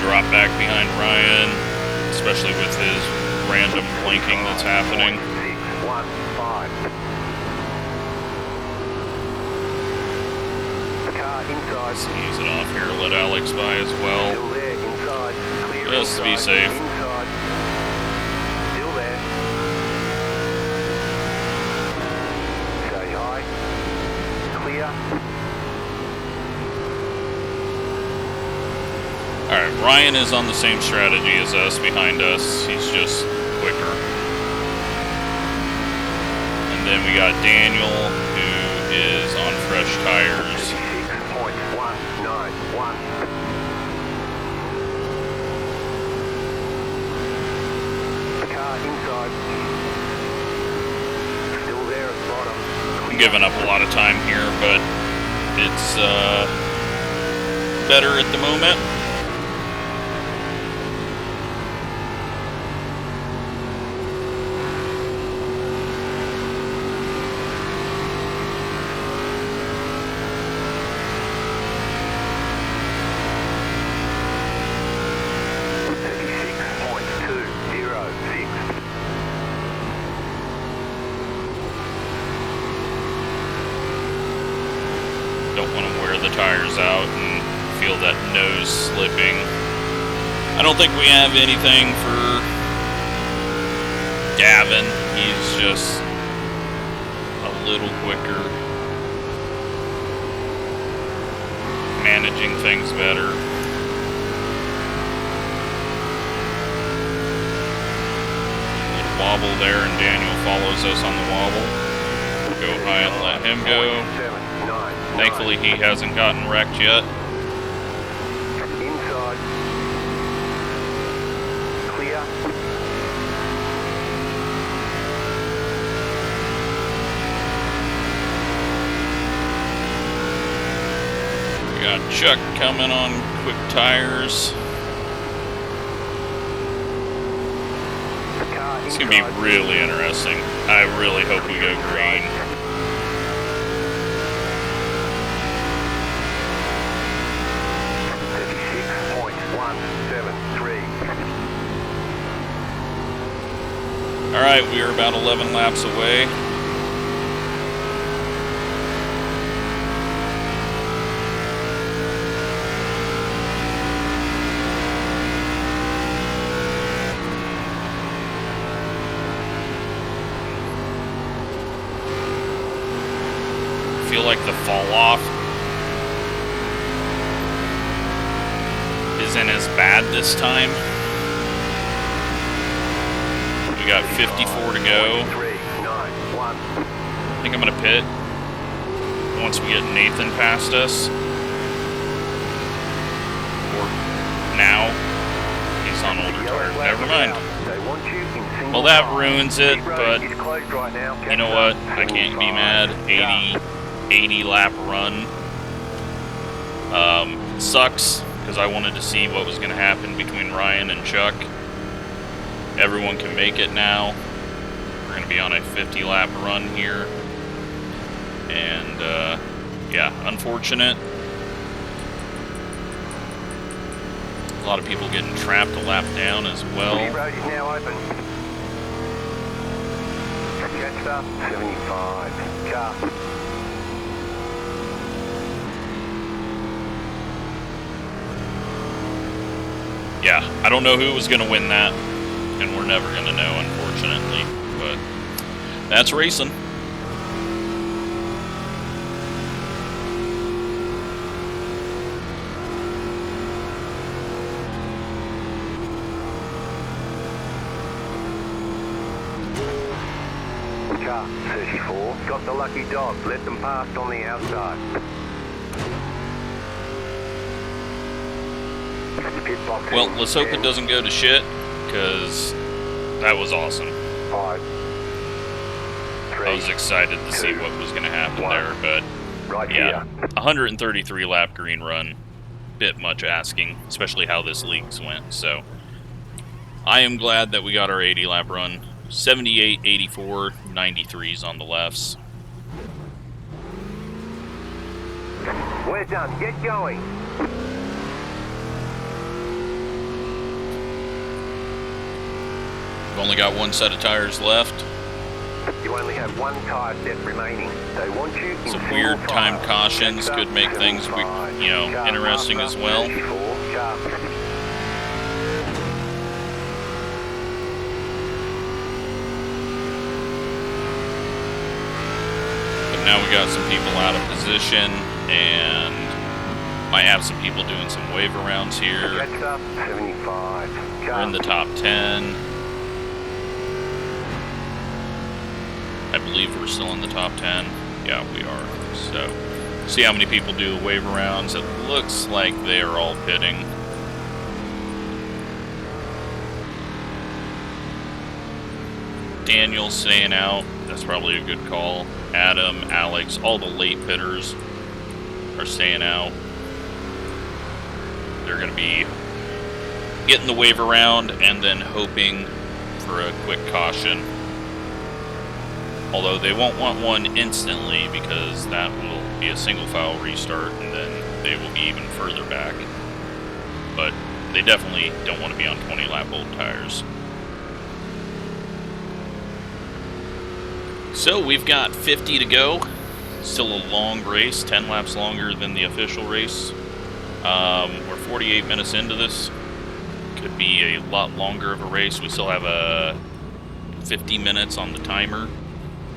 Drop back behind Ryan, especially with his random blinking that's happening. 6, 1, 5. Car inside. Let's ease it off here, let Alex by as well. Still there, inside. Clear just to be safe. Inside. Still there. Stay high. Clear. Alright, Ryan is on the same strategy as us behind us. He's just quicker. And then we got Daniel, who is on fresh tires. 6.191. Car inside. Still there at the bottom. I'm giving up a lot of time here, but it's better at the moment. Don't want to wear the tires out and feel that nose slipping. I don't think we have anything for Gavin. He's just a little quicker, managing things better. Little wobble there, and Daniel follows us on the wobble. Go high and let him go. Thankfully, he hasn't gotten wrecked yet. Inside. Clear. We got Chuck coming on quick tires. It's going to be really interesting. I really hope we go green. Alright, we are about 11 laps away. I feel like the fall off isn't as bad this time. We got 54 to go. I think I'm going to pit once we get Nathan past us. Or now. He's on older tires. Never mind. Well, that ruins it, but you know what? I can't be mad. 80 lap run. Sucks, because I wanted to see what was going to happen between Ryan and Chuck. Everyone can make it now. We're going to be on a 50 lap run here. And, yeah, unfortunate. A lot of people getting trapped a lap down as well. Road is now open. Catch up, 75. Car. Yeah, I don't know who was going to win that. And we're never going to know, unfortunately. But that's racing. Car 34. Got the lucky dog. Let them pass on the outside. Well, let's hope it doesn't go to shit, because that was awesome. 5, 3, I was excited to see what was going to happen there, but right yeah, here. 133 lap green run, bit much asking, especially how this league's went. So I am glad that we got our 80 lap run. 78, 84, 93s on the lefts. We're done. Get going. We've only got one set of tires left. You only have one tire set remaining. They want you in Some weird time cautions could make things, you know, interesting as well. But now we got some people out of position, and might have some people doing some wave arounds here. 75. We're in the top 10. I believe we're still in the top 10. Yeah, we are. So, see how many people do wave arounds. It looks like they are all pitting. Daniel's staying out. That's probably a good call. Adam, Alex, all the late pitters are staying out. they're going to be getting the wave around and then hoping for a quick caution. Although they won't want one instantly, because that will be a single file restart and then they will be even further back. But they definitely don't want to be on 20 lap old tires. So we've got 50 to go. Still a long race, 10 laps longer than the official race. We're 48 minutes into this. Could be a lot longer of a race. We still have 50 minutes on the timer.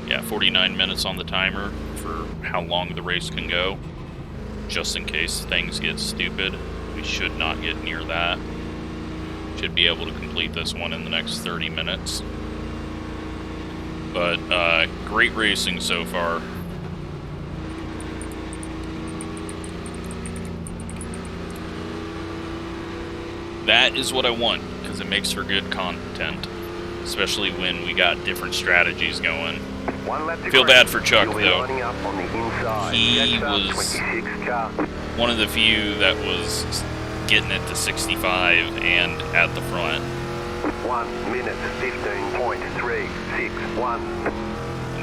Yeah, 49 minutes on the timer for how long the race can go. Just in case things get stupid. We should not get near that. Should be able to complete this one in the next 30 minutes. But great racing so far. That is what I want, because it makes for good content, especially when we got different strategies going. Feel bad for Chuck, though. He was one of the few that was getting it to 65 and at the front. 1 minute 15.361.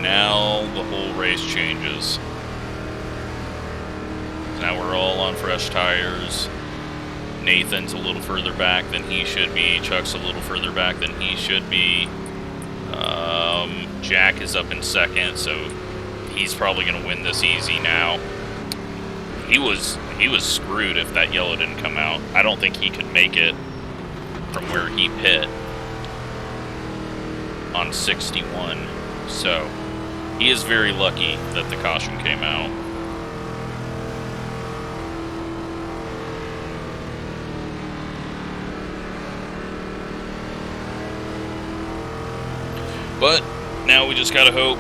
Now the whole race changes. Now we're all on fresh tires. Nathan's a little further back than he should be. Chuck's a little further back than he should be. Jack is up in second, so he's probably going to win this easy now. He was screwed if that yellow didn't come out. I don't think he could make it from where he pit on 61. So he is very lucky that the caution came out. But now we just gotta hope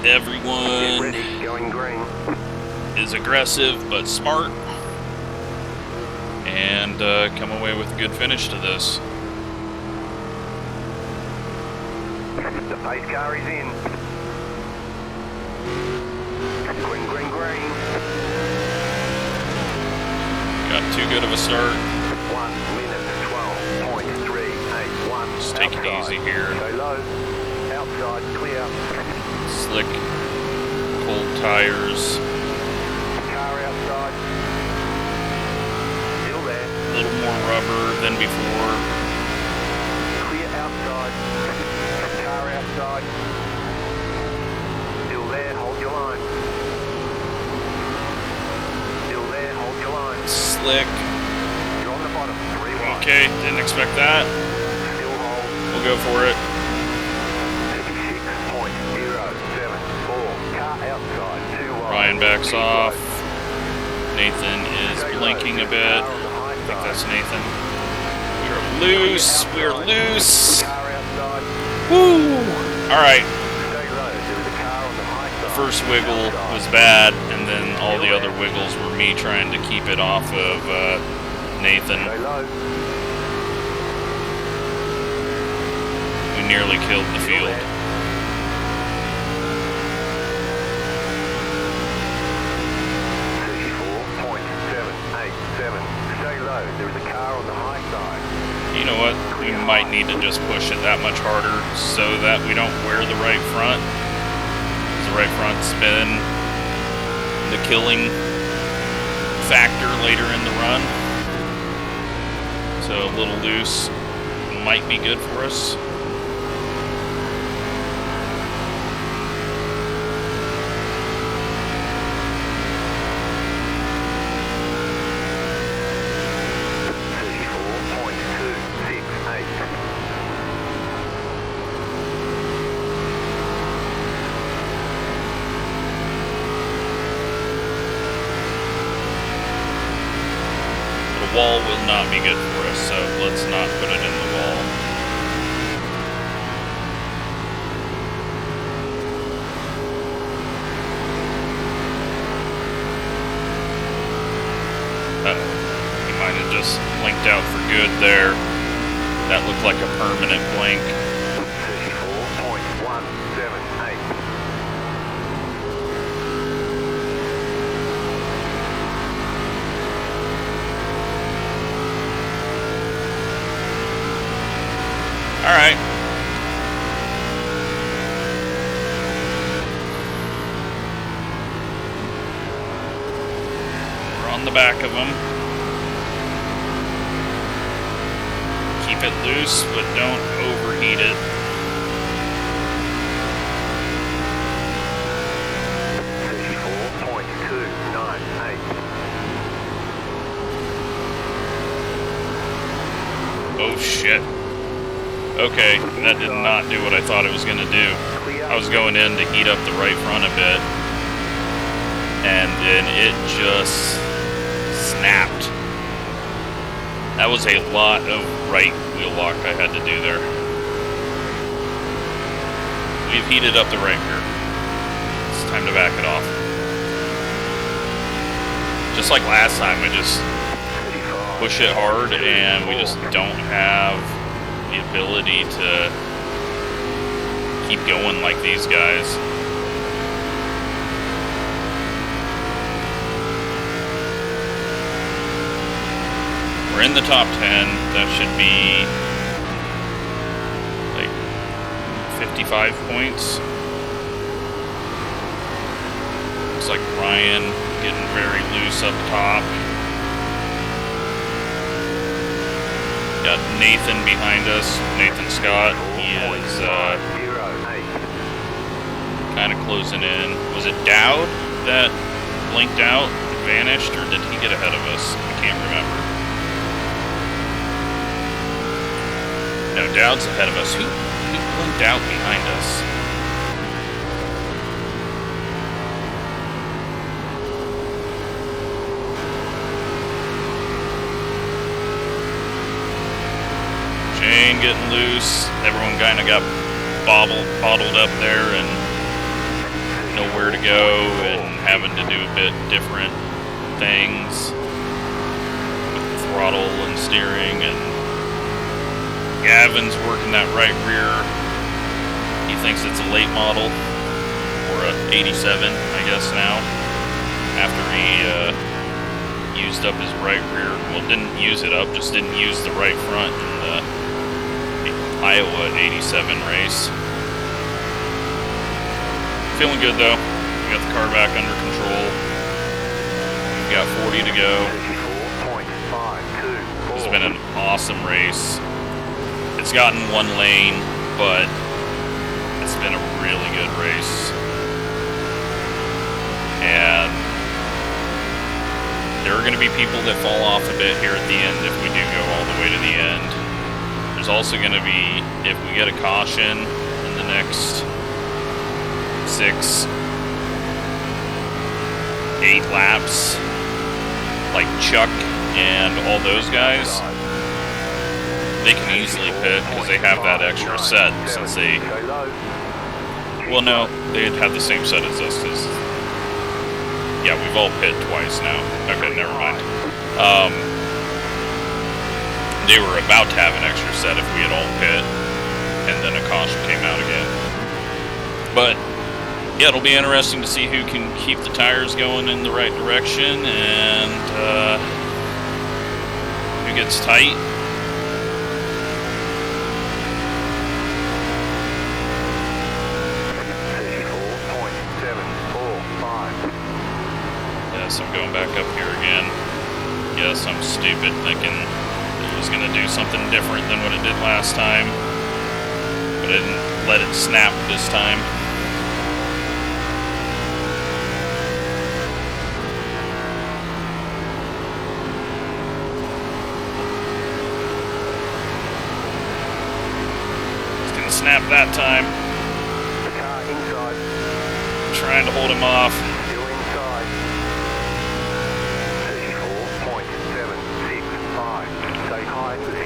everyone is aggressive but smart and come away with a good finish to this. The pace car is in. Green, green, green. Got too good of a start. 1 minute 12.381. Just take it easy here. Go low. Outside, clear. Slick, cold tires. Car outside. Still there. A little more rubber than before. Clear outside. Car outside. Still there, hold your line. Still there, hold your line. Slick. You're on the bottom, 3 wide. Okay, didn't expect that. Still hold. We'll go for it. 36.074. Car outside, 2 wide. Ryan backs off. Nathan is blinking a bit. I think that's Nathan. We're loose. We're loose. Car outside. Woo! Alright. Stay low, there was a car on the high side. The first wiggle was bad, and then all the other wiggles were me trying to keep it off of Nathan. Stay low. We nearly killed the field. 34.787. Stay low, there is a car on the high side. You know what? We might need to just push it that much harder so that we don't wear the right front. The right front's been the killing factor later in the run. So a little loose might be good for us. Wall will not be good for us, so let's not put it in the wall. Uh-oh. He might have just blinked out for good there. That looked like a permanent blink. 34.178. the back of them. Keep it loose, but don't overheat it. Oh shit. Okay, that did not do what I thought it was going to do. I was going in to heat up the right front a bit, and then it just snapped. That was a lot of right wheel lock I had to do there. We've heated up the right rear. It's time to back it off. Just like last time, I just push it hard, and we just don't have the ability to keep going like these guys. We're in the top 10. That should be like 55 points. Looks like Ryan getting very loose up top. Got Nathan behind us, Nathan Scott. He is kind of closing in. Was it Dowd that blinked out, vanished, or did he get ahead of us? I can't remember. No, Dowd's ahead of us. Who blinked out behind us? Shane getting loose. Everyone kind of got bottled up there and nowhere to go and having to do a bit different things with the throttle and steering. And Gavin's working that right rear. He thinks it's a late model, or a 87, I guess now, after he used up his right rear. Well, didn't use it up, just didn't use the right front in the Iowa 87 race. Feeling good though. We got the car back under control. We've got 40 to go. This has been an awesome race. It's gotten one lane, but it's been a really good race. And there are going to be people that fall off a bit here at the end if we do go all the way to the end. There's also going to be, if we get a caution in the next 6, 8 laps, like Chuck and all those guys, they can easily pit because they have that extra set since they, well no, they'd have the same set as us because, yeah, we've all pit twice now. Okay, never mind. They were about to have an extra set if we had all pit, and then a caution came out again. But yeah, it'll be interesting to see who can keep the tires going in the right direction and who gets tight. Yes, I'm going back up here again. Yes, I'm stupid thinking it was going to do something different than what it did last time, but I didn't let it snap this time. It's going to snap that time. Trying to hold him off.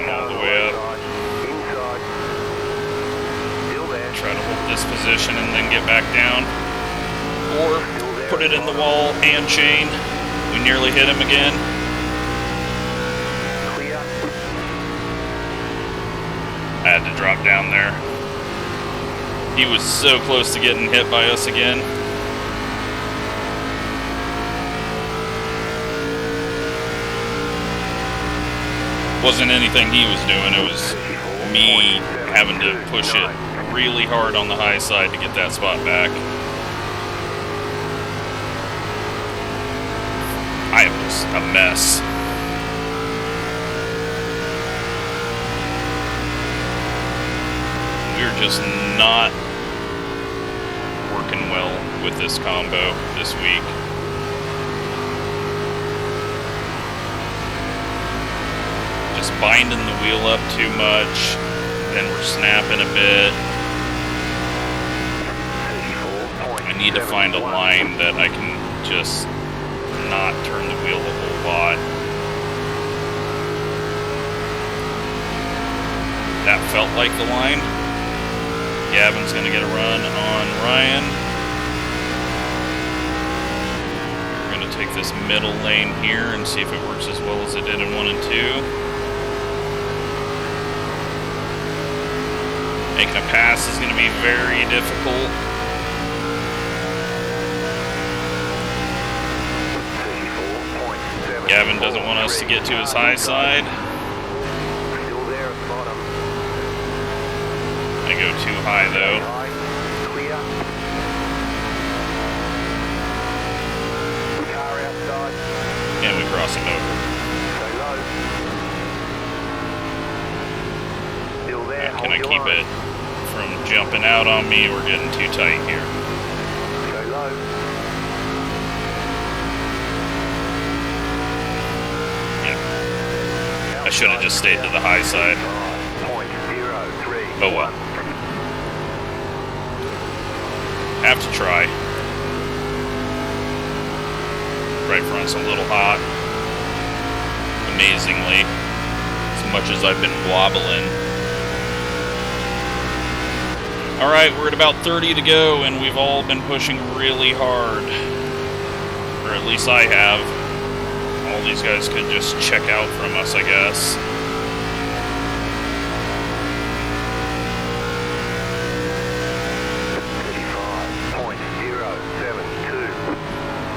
All the way up. Try to hold this position and then get back down. Or put it in the wall and chain. We nearly hit him again. I had to drop down there. He was so close to getting hit by us again. Wasn't anything he was doing, it was me having to push it really hard on the high side to get that spot back. I was a mess. We're just not working well with this combo this week. Just binding the wheel up too much, then we're snapping a bit. I need to find a line that I can just not turn the wheel a whole lot. That felt like the line. Gavin's gonna get a run on Ryan. We're gonna take this middle lane here and see if it works as well as it did in 1 and 2. Making a pass is gonna be very difficult. Gavin doesn't want us to get to his high side. Still there at the bottom. I go too high though. Clear. Car outside. And we cross him over. Stay low. Still there. Can I keep it from jumping out on me? We're getting too tight here. Stay low. I should have just stayed to the high side. Oh well. Have to try. Right front's a little hot. Amazingly. As much as I've been wobbling. Alright, we're at about 30 to go, and we've all been pushing really hard. Or at least I have. All these guys could just check out from us, I guess.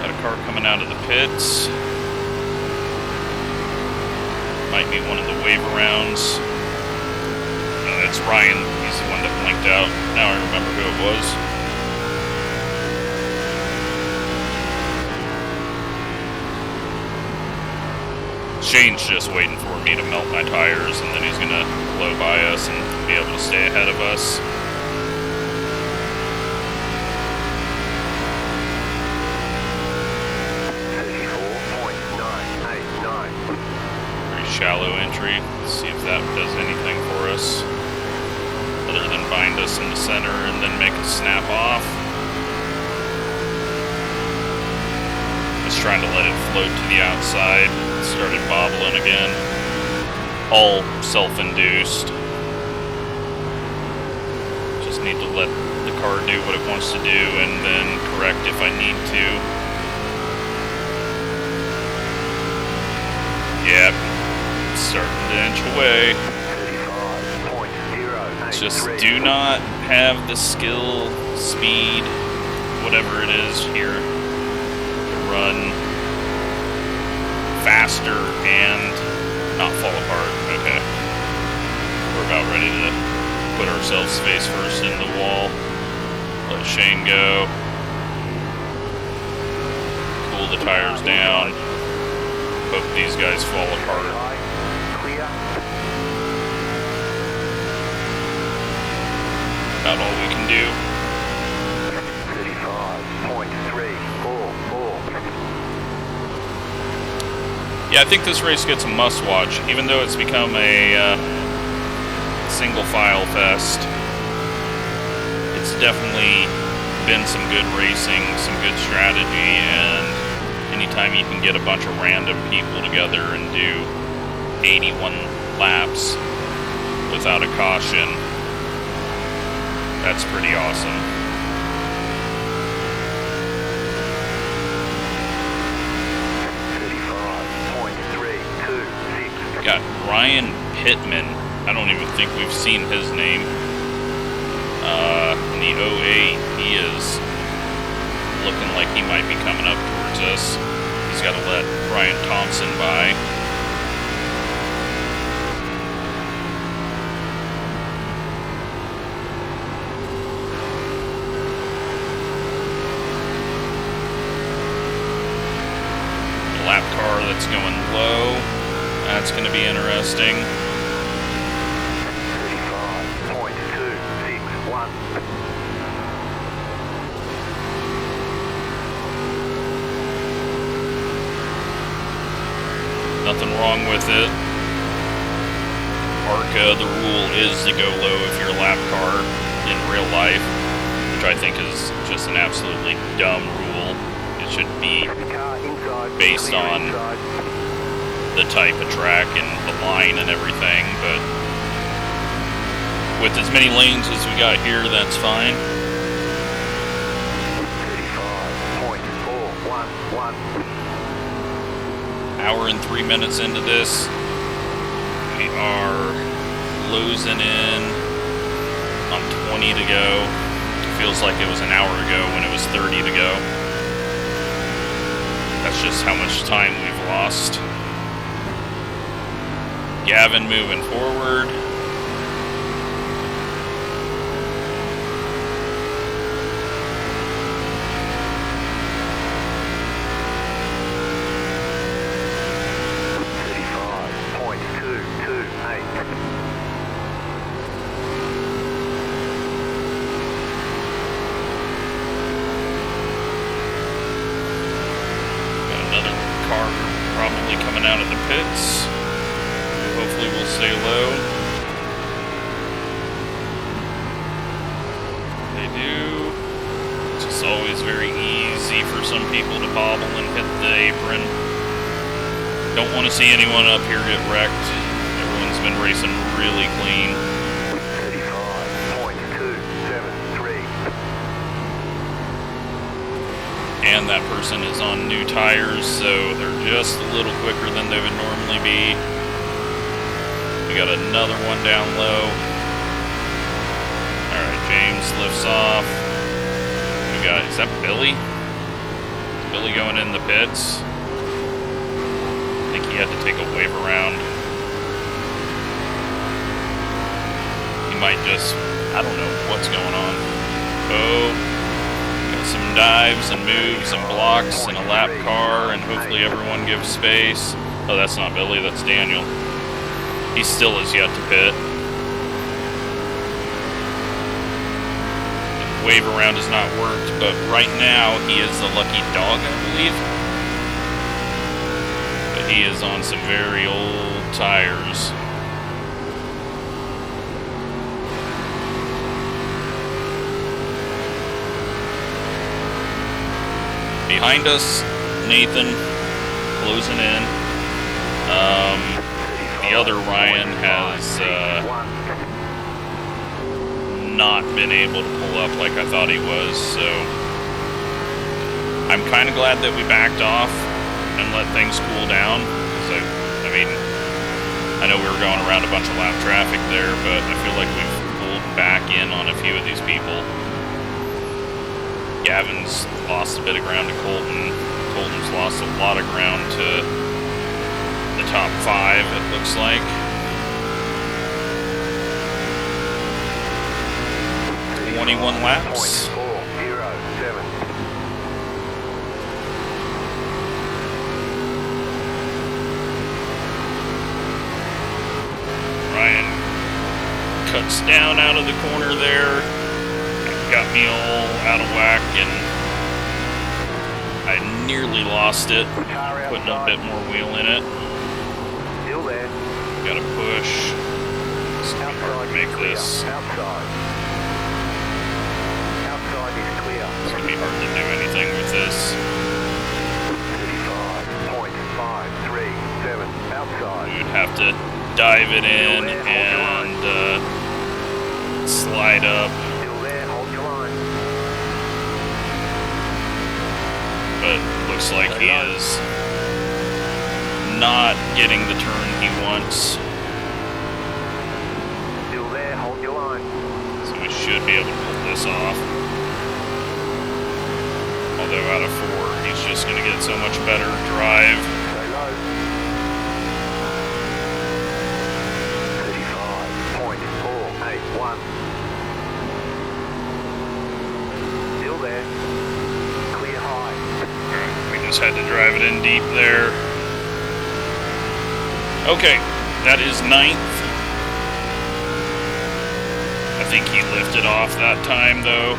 Got a car coming out of the pits. Might be one of the wave arounds. It's Ryan. He's the one that blinked out. Now I remember who it was. Shane's just waiting for me to melt my tires, and then he's gonna blow by us and be able to stay ahead of us. Pretty shallow entry. Let's see if that does anything for us, other than bind us in the center and then make us snap off. Just trying to let it float to the outside. Started bobbling again. All self-induced. Just need to let the car do what it wants to do and then correct if I need to. Yep. Starting to inch away. Just do not have the skill, speed, whatever it is here to run faster and not fall apart. Okay. We're about ready to put ourselves face first in the wall. Let Shane go. Cool the tires down. Hope these guys fall apart. About all we can do. 35.344. Yeah, I think this race gets a must-watch, even though it's become a single-file fest. It's definitely been some good racing, some good strategy, and anytime you can get a bunch of random people together and do 81 laps without a caution, that's pretty awesome. Got Ryan Pittman. I don't even think we've seen his name. In the 08, he is looking like he might be coming up towards us. He's got to let Brian Thompson by. Lap that's going low. That's going to be interesting. 35.261. Nothing wrong with it. ARCA, the rule is to go low if you're a lap car in real life, which I think is just an absolutely dumb rule. It should be based on the type of track and the line and everything, but with as many lanes as we got here, that's fine. 35.411. Hour and 3 minutes into this, we are losing in on 20 to go. Feels like it was an hour ago when it was 30 to go. That's just how much time we've lost. Gavin moving forward. Out of the pits. Hopefully we'll stay low. They do. It's just always very easy for some people to bobble and hit the apron. Don't want to see anyone up here get wrecked. Everyone's been racing really clean. 35.273. And that person is on new tires, so they're just a little quicker than they would normally be. We got another one down low. Alright, James lifts off. We got, is that Billy? Is Billy going in the pits? I think he had to take a wave around. He might just, I don't know what's going on. Oh. Some dives and moves and blocks and a lap car, and hopefully everyone gives space. Oh, that's not Billy, that's Daniel. He still is yet to pit. The wave around has not worked, but right now he is the lucky dog, I believe. But he is on some very old tires. Behind us, Nathan closing in. The other Ryan has not been able to pull up like I thought he was, so I'm kind of glad that we backed off and let things cool down. So, I mean, I know we were going around a bunch of lap traffic there, but I feel like we've pulled back in on a few of these people. Gavin's lost a bit of ground to Colton. Colton's lost a lot of ground to the top 5, it looks like. .407. 21 laps. Ryan cuts down out of the corner there. Got me all out of whack, and I nearly lost it. Putting a bit more wheel in it. Still there. Gotta push. It's gonna be hard to make this. Outside is clear. It's gonna be hard to do anything with this. 35.537 outside. We would have to dive it in and slide up. But looks like he is not getting the turn he wants. Still there, hold your line. So we should be able to pull this off. Although out of 4, he's just going to get so much better drive. Stay low. 35.481. Still there. Clear high. We just had to drive it in deep there. Okay, that is 9th. I think he lifted off that time, though.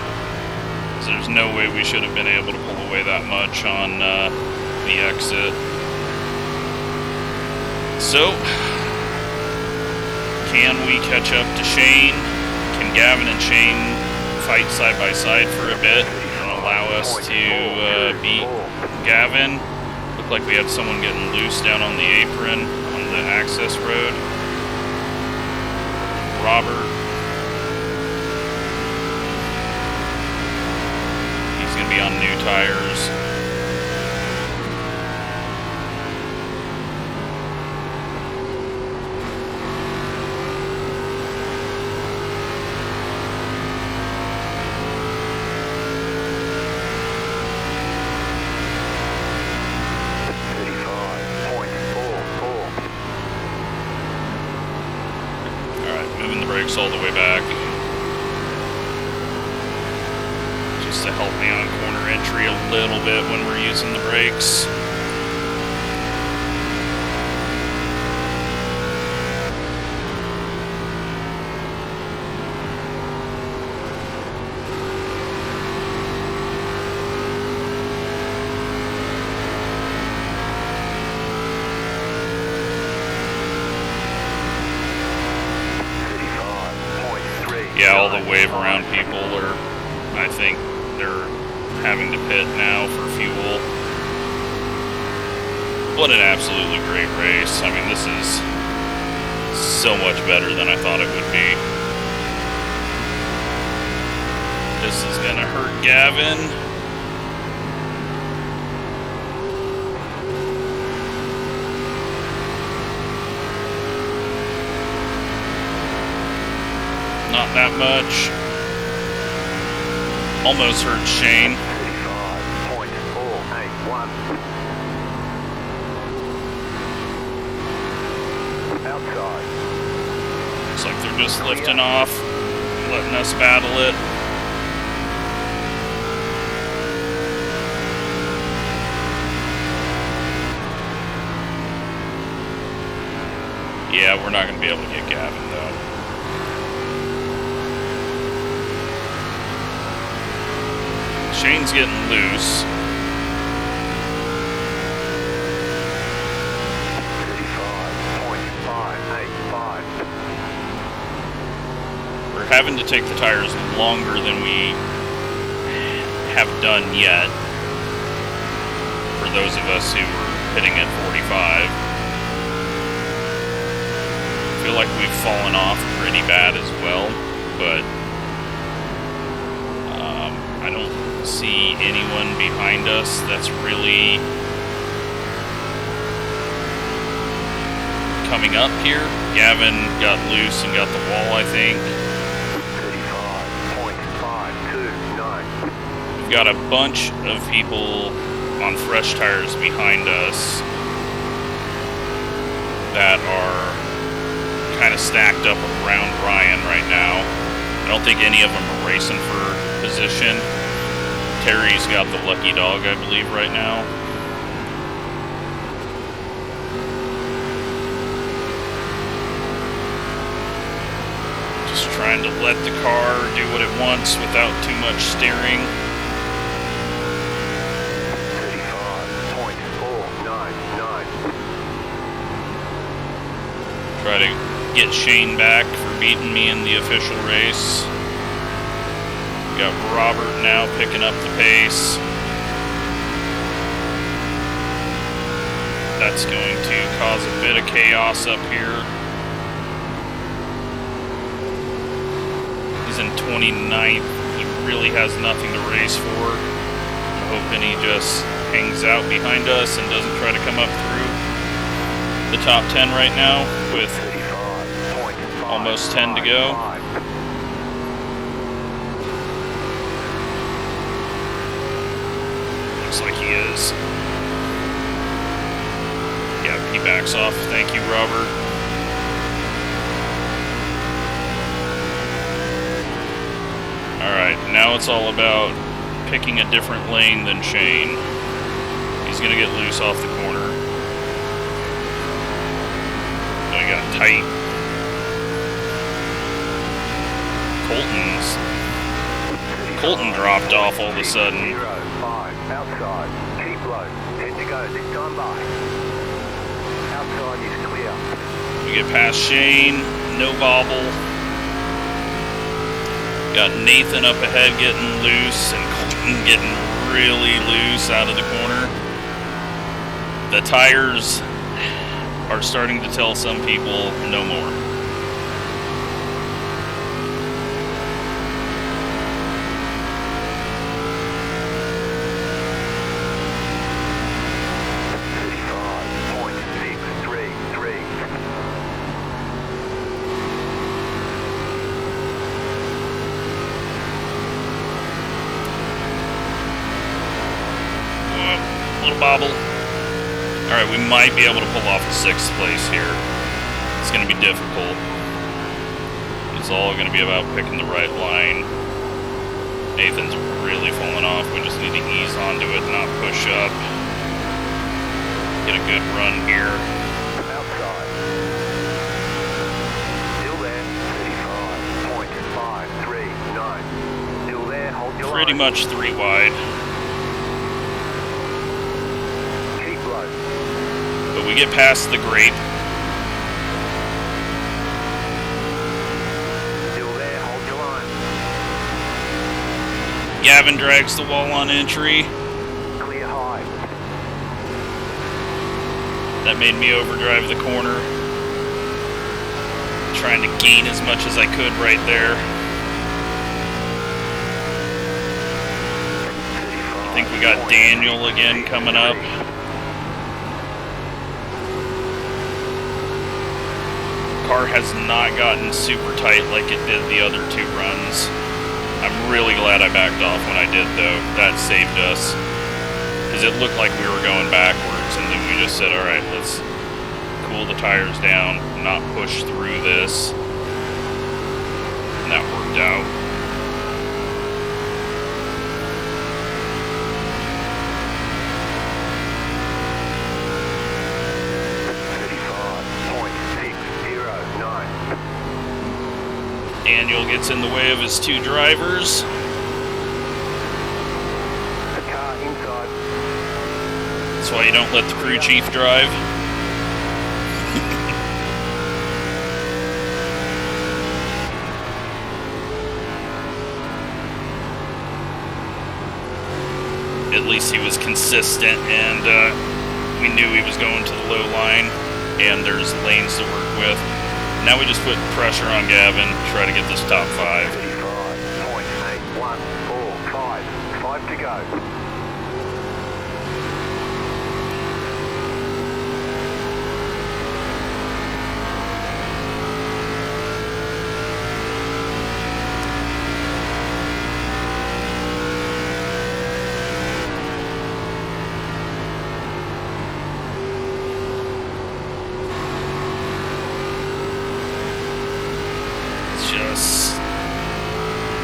There's no way we should have been able to pull away that much on the exit. So, can we catch up to Shane? Can Gavin and Shane fight side by side for a bit and allow us to beat Gavin? Looked like we had someone getting loose down on the apron on the access road. Robert. He's going to be on new tires. All the way back, just to help me on corner entry a little bit when we're using the brakes. Yeah, all the wave around people are, I think they're having to pit now for fuel. What an absolutely great race. I mean, this is so much better than I thought it would be. This is gonna hurt Gavin. Not that much. Almost hurt Shane. 35.481. Outside. Looks like they're just lifting off, letting us battle it. Yeah, we're not going to be able to get Gavin though. Shane's getting loose. 35.585. We're having to take the tires longer than we have done yet. For those of us who were hitting at 45. I feel like we've fallen off pretty bad as well, but I don't see anyone behind us that's really coming up here. Gavin got loose and got the wall, I think. 35.529. We've got a bunch of people on fresh tires behind us that are kind of stacked up around Ryan right now. I don't think any of them are racing for position. Terry's got the lucky dog, I believe, right now. Just trying to let the car do what it wants without too much steering. 35.499. Try to get Shane back for beating me in the official race. We got Robert now picking up the pace. That's going to cause a bit of chaos up here. He's in 29th. He really has nothing to race for. I'm hoping he just hangs out behind us and doesn't try to come up through the top 10 right now with almost 10 to go. Looks like he is. Yeah, he backs off. Thank you, Robert. Alright, now it's all about picking a different lane than Shane. He's going to get loose off the corner. So I got tight. Colton dropped off all of a sudden. 05, outside. Keep low. 10 to go. This time by. Outside is clear. We get past Shane. No bobble. Got Nathan up ahead getting loose, and Colton getting really loose out of the corner. The tires are starting to tell some people no more. Bobble. Alright, we might be able to pull off the 6th place here. It's going to be difficult. It's all going to be about picking the right line. Nathan's really falling off. We just need to ease onto it, not push up. Get a good run here. Outside. Still there. 35.539. Still there. Hold your Pretty line. much 3 wide. But we get past the grape. Still there, hold your line. Gavin drags the wall on entry. Clear high. That made me overdrive the corner. Trying to gain as much as I could right there. I think we got Daniel again coming up. Car has not gotten super tight like it did the other 2 runs. I'm really glad I backed off when I did, though. That saved us. Because it looked like we were going backwards, and then we just said, alright, let's cool the tires down, not push through this. And that worked out. Daniel gets in the way of his 2 drivers. The car inside. That's why you don't let the crew chief drive. At least he was consistent, and we knew he was going to the low line, and there's lanes to work with. Now we just put pressure on Gavin, try to get this top 5. 35.814. 5 to go. Just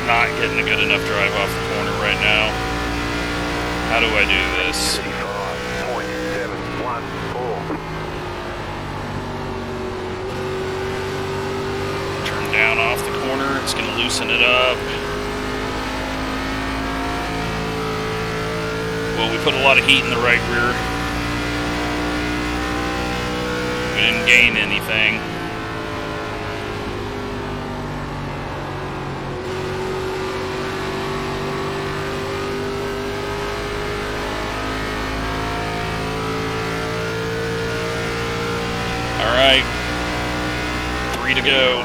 not getting a good enough drive off the corner right now. How do I do this? 35.714. Turn down off the corner. It's going to loosen it up. Well, we put a lot of heat in the right rear. We didn't gain anything. Alright, 3 to go.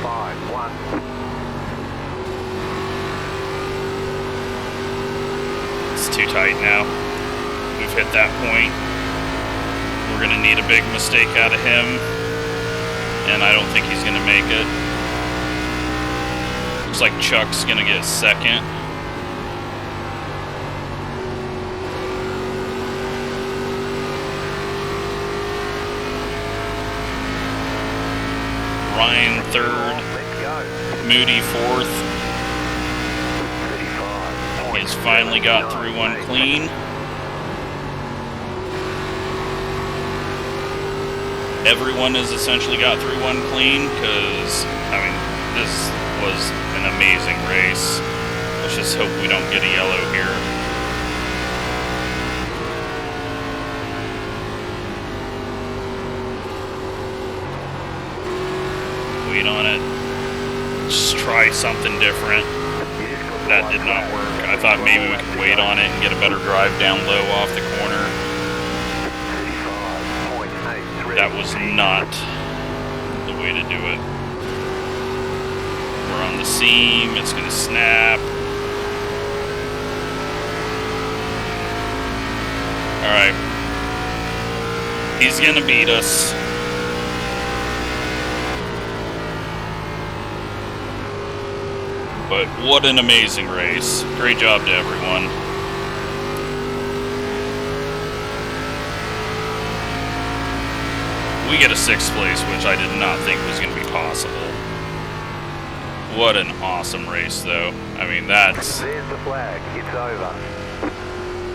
5.751. It's too tight now. We've hit that point. We're going to need a big mistake out of him, and I don't think he's going to make it. Looks like Chuck's going to get 2nd. Ryan 3rd, Moody 4th. He's finally got through one clean. everyone has essentially got through one clean, because, I mean, this was an amazing race. Let's just hope we don't get a yellow here. Wait on it. Just try something different. That did not work. I thought maybe we could wait on it and get a better drive down low off the corner. That was not the way to do it. We're on the seam. It's going to snap. Alright. He's going to beat us. But what an amazing race. Great job to everyone. We get a 6th place, which I did not think was going to be possible. What an awesome race, though. I mean, that's... There's the flag. It's over.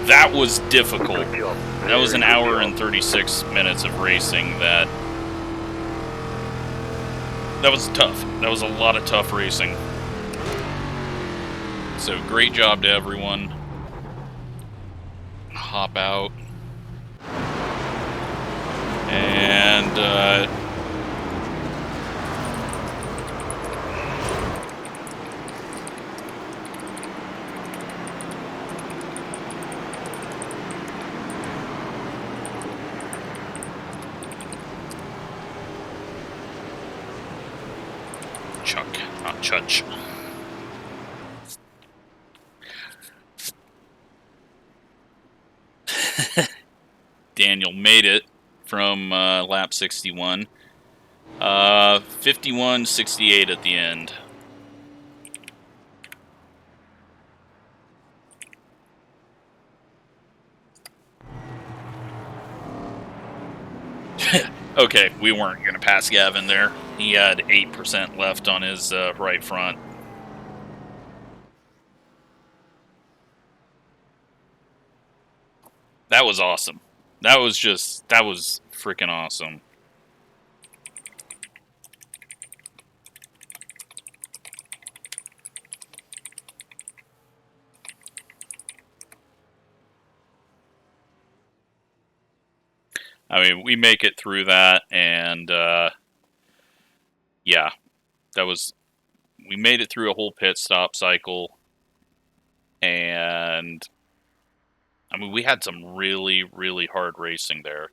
That was difficult. That was an hour and 36 minutes of racing that was tough. That was a lot of tough racing. So great job to everyone. Hop out. And Chuck, not Chutch. Daniel made it from lap 61. 51.68 at the end. Okay, we weren't going to pass Gavin there. He had 8% left on his right front. That was awesome. That was freaking awesome. I mean, we make it through that, and yeah, we made it through a whole pit stop cycle, and I mean, we had some really, really hard racing there.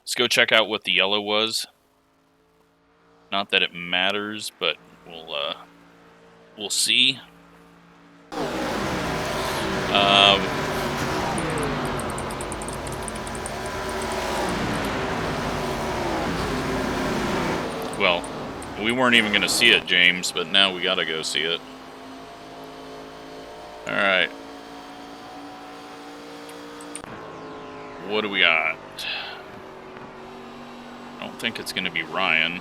Let's go check out what the yellow was. Not that it matters, but we'll see. Well, we weren't even going to see it, James, but now we got to go see it. All right. What do we got? I don't think it's going to be Ryan.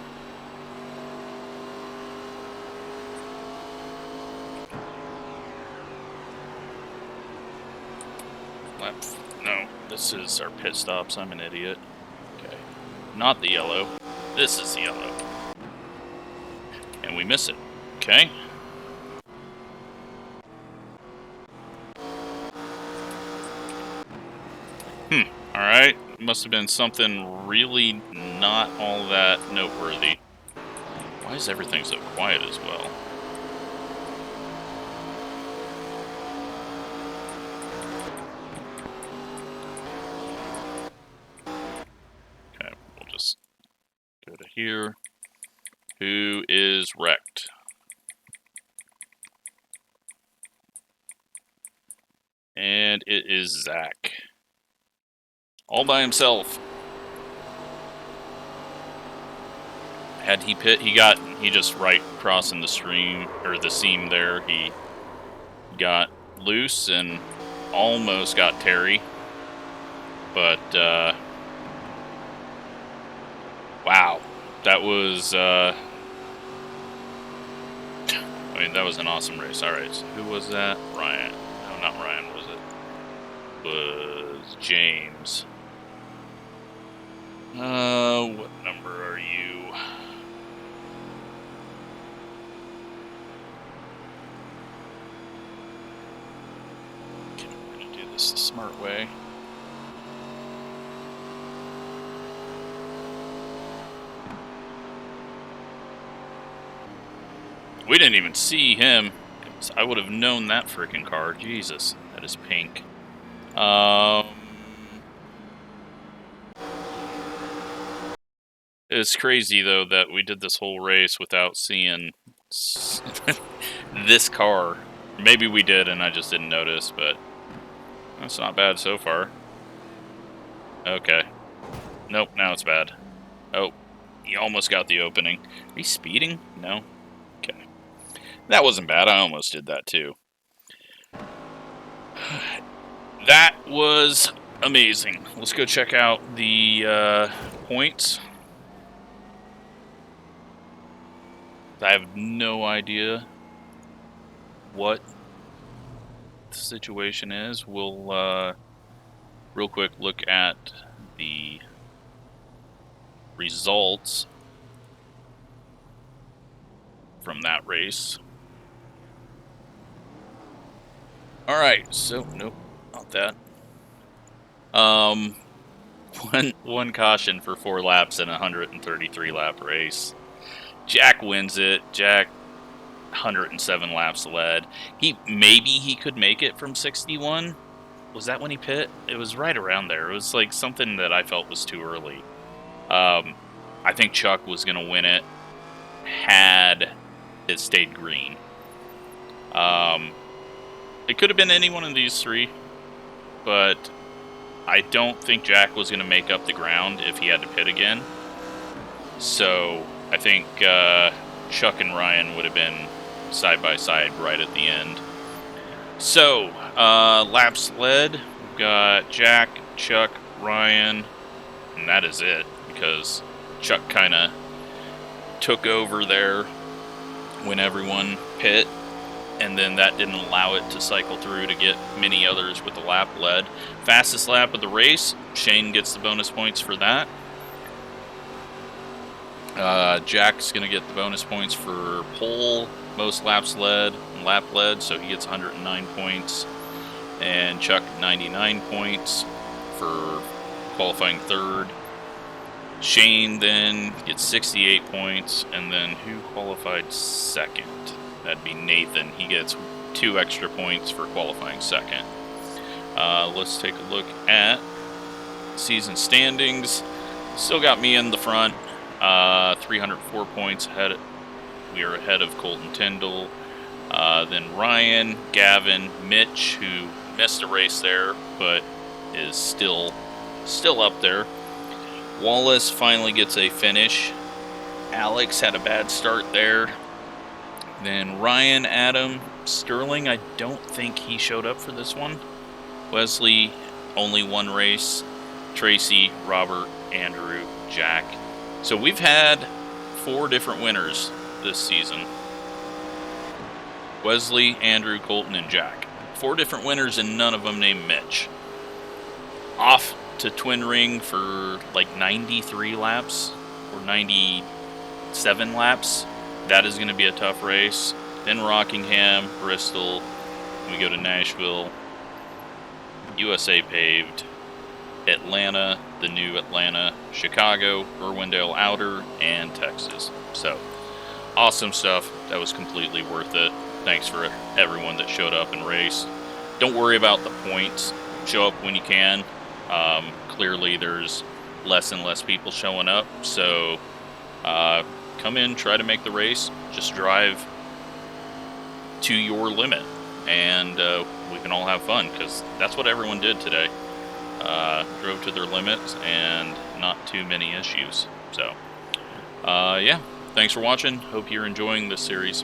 No, this is our pit stops. I'm an idiot. Okay. Not the yellow. This is the yellow. And we miss it. Okay. Alright. Must have been something really not all that noteworthy. Why is everything so quiet as well? Okay, we'll just go to here. Who is wrecked? And it is Zach. All by himself. Had he pit, he just right crossing the stream, or the seam there, he got loose and almost got Terry. But, wow. That was, I mean, that was an awesome race. Alright, so who was that? Ryan. No, not Ryan, was it? It was James. What number are you? Okay, we're gonna do this the smart way. We didn't even see him. I would have known that freaking car. Jesus, that is pink. It's crazy, though, that we did this whole race without seeing this car. Maybe we did and I just didn't notice, but that's not bad so far. Okay. Nope, now it's bad. Oh, he almost got the opening. Are you speeding? No? Okay. That wasn't bad. I almost did that, too. That was amazing. Let's go check out the points. I have no idea what the situation is. We'll real quick look at the results from that race. Alright, so nope, not that. One caution for 4 laps in a 133 lap race. Jack wins it. Jack 107 laps led. Maybe he could make it from 61. Was that when he pit? It was right around there. It was like something that I felt was too early. I think Chuck was going to win it had it stayed green. It could have been any one of these three, but I don't think Jack was going to make up the ground if he had to pit again. So I think Chuck and Ryan would have been side by side right at the end. So, laps led, we've got Jack, Chuck, Ryan, and that is it, because Chuck kind of took over there when everyone pit, and then that didn't allow it to cycle through to get many others with the lap led. Fastest lap of the race, Shane gets the bonus points for that. Jack's going to get the bonus points for pole, most laps led, and lap led, so he gets 109 points. And Chuck, 99 points for qualifying third. Shane then gets 68 points, and then who qualified second? That'd be Nathan. He gets 2 extra points for qualifying second. Let's take a look at season standings. Still got me in the front. 304 points ahead. We are ahead of Colton Tyndall. Then Ryan, Gavin, Mitch, who missed a race there, but is still up there. Wallace finally gets a finish. Alex had a bad start there. Then Ryan, Adam, Sterling, I don't think he showed up for this one. Wesley, only one race. Tracy, Robert, Andrew, Jack. So we've had 4 different winners this season. Wesley, Andrew, Colton, and Jack. 4 different winners and none of them named Mitch. Off to Twin Ring for like 93 laps or 97 laps. That is going to be a tough race. Then Rockingham, Bristol. We go to Nashville, USA paved, Atlanta, the new Atlanta, Chicago, Irwindale Outer, and Texas. So, awesome stuff. That was completely worth it. Thanks for everyone that showed up and raced. Don't worry about the points. Show up when you can. Clearly, there's less and less people showing up. So, come in, try to make the race. Just drive to your limit. And we can all have fun, because that's what everyone did today. Drove to their limits and not too many issues. So, yeah, thanks for watching. Hope you're enjoying this series.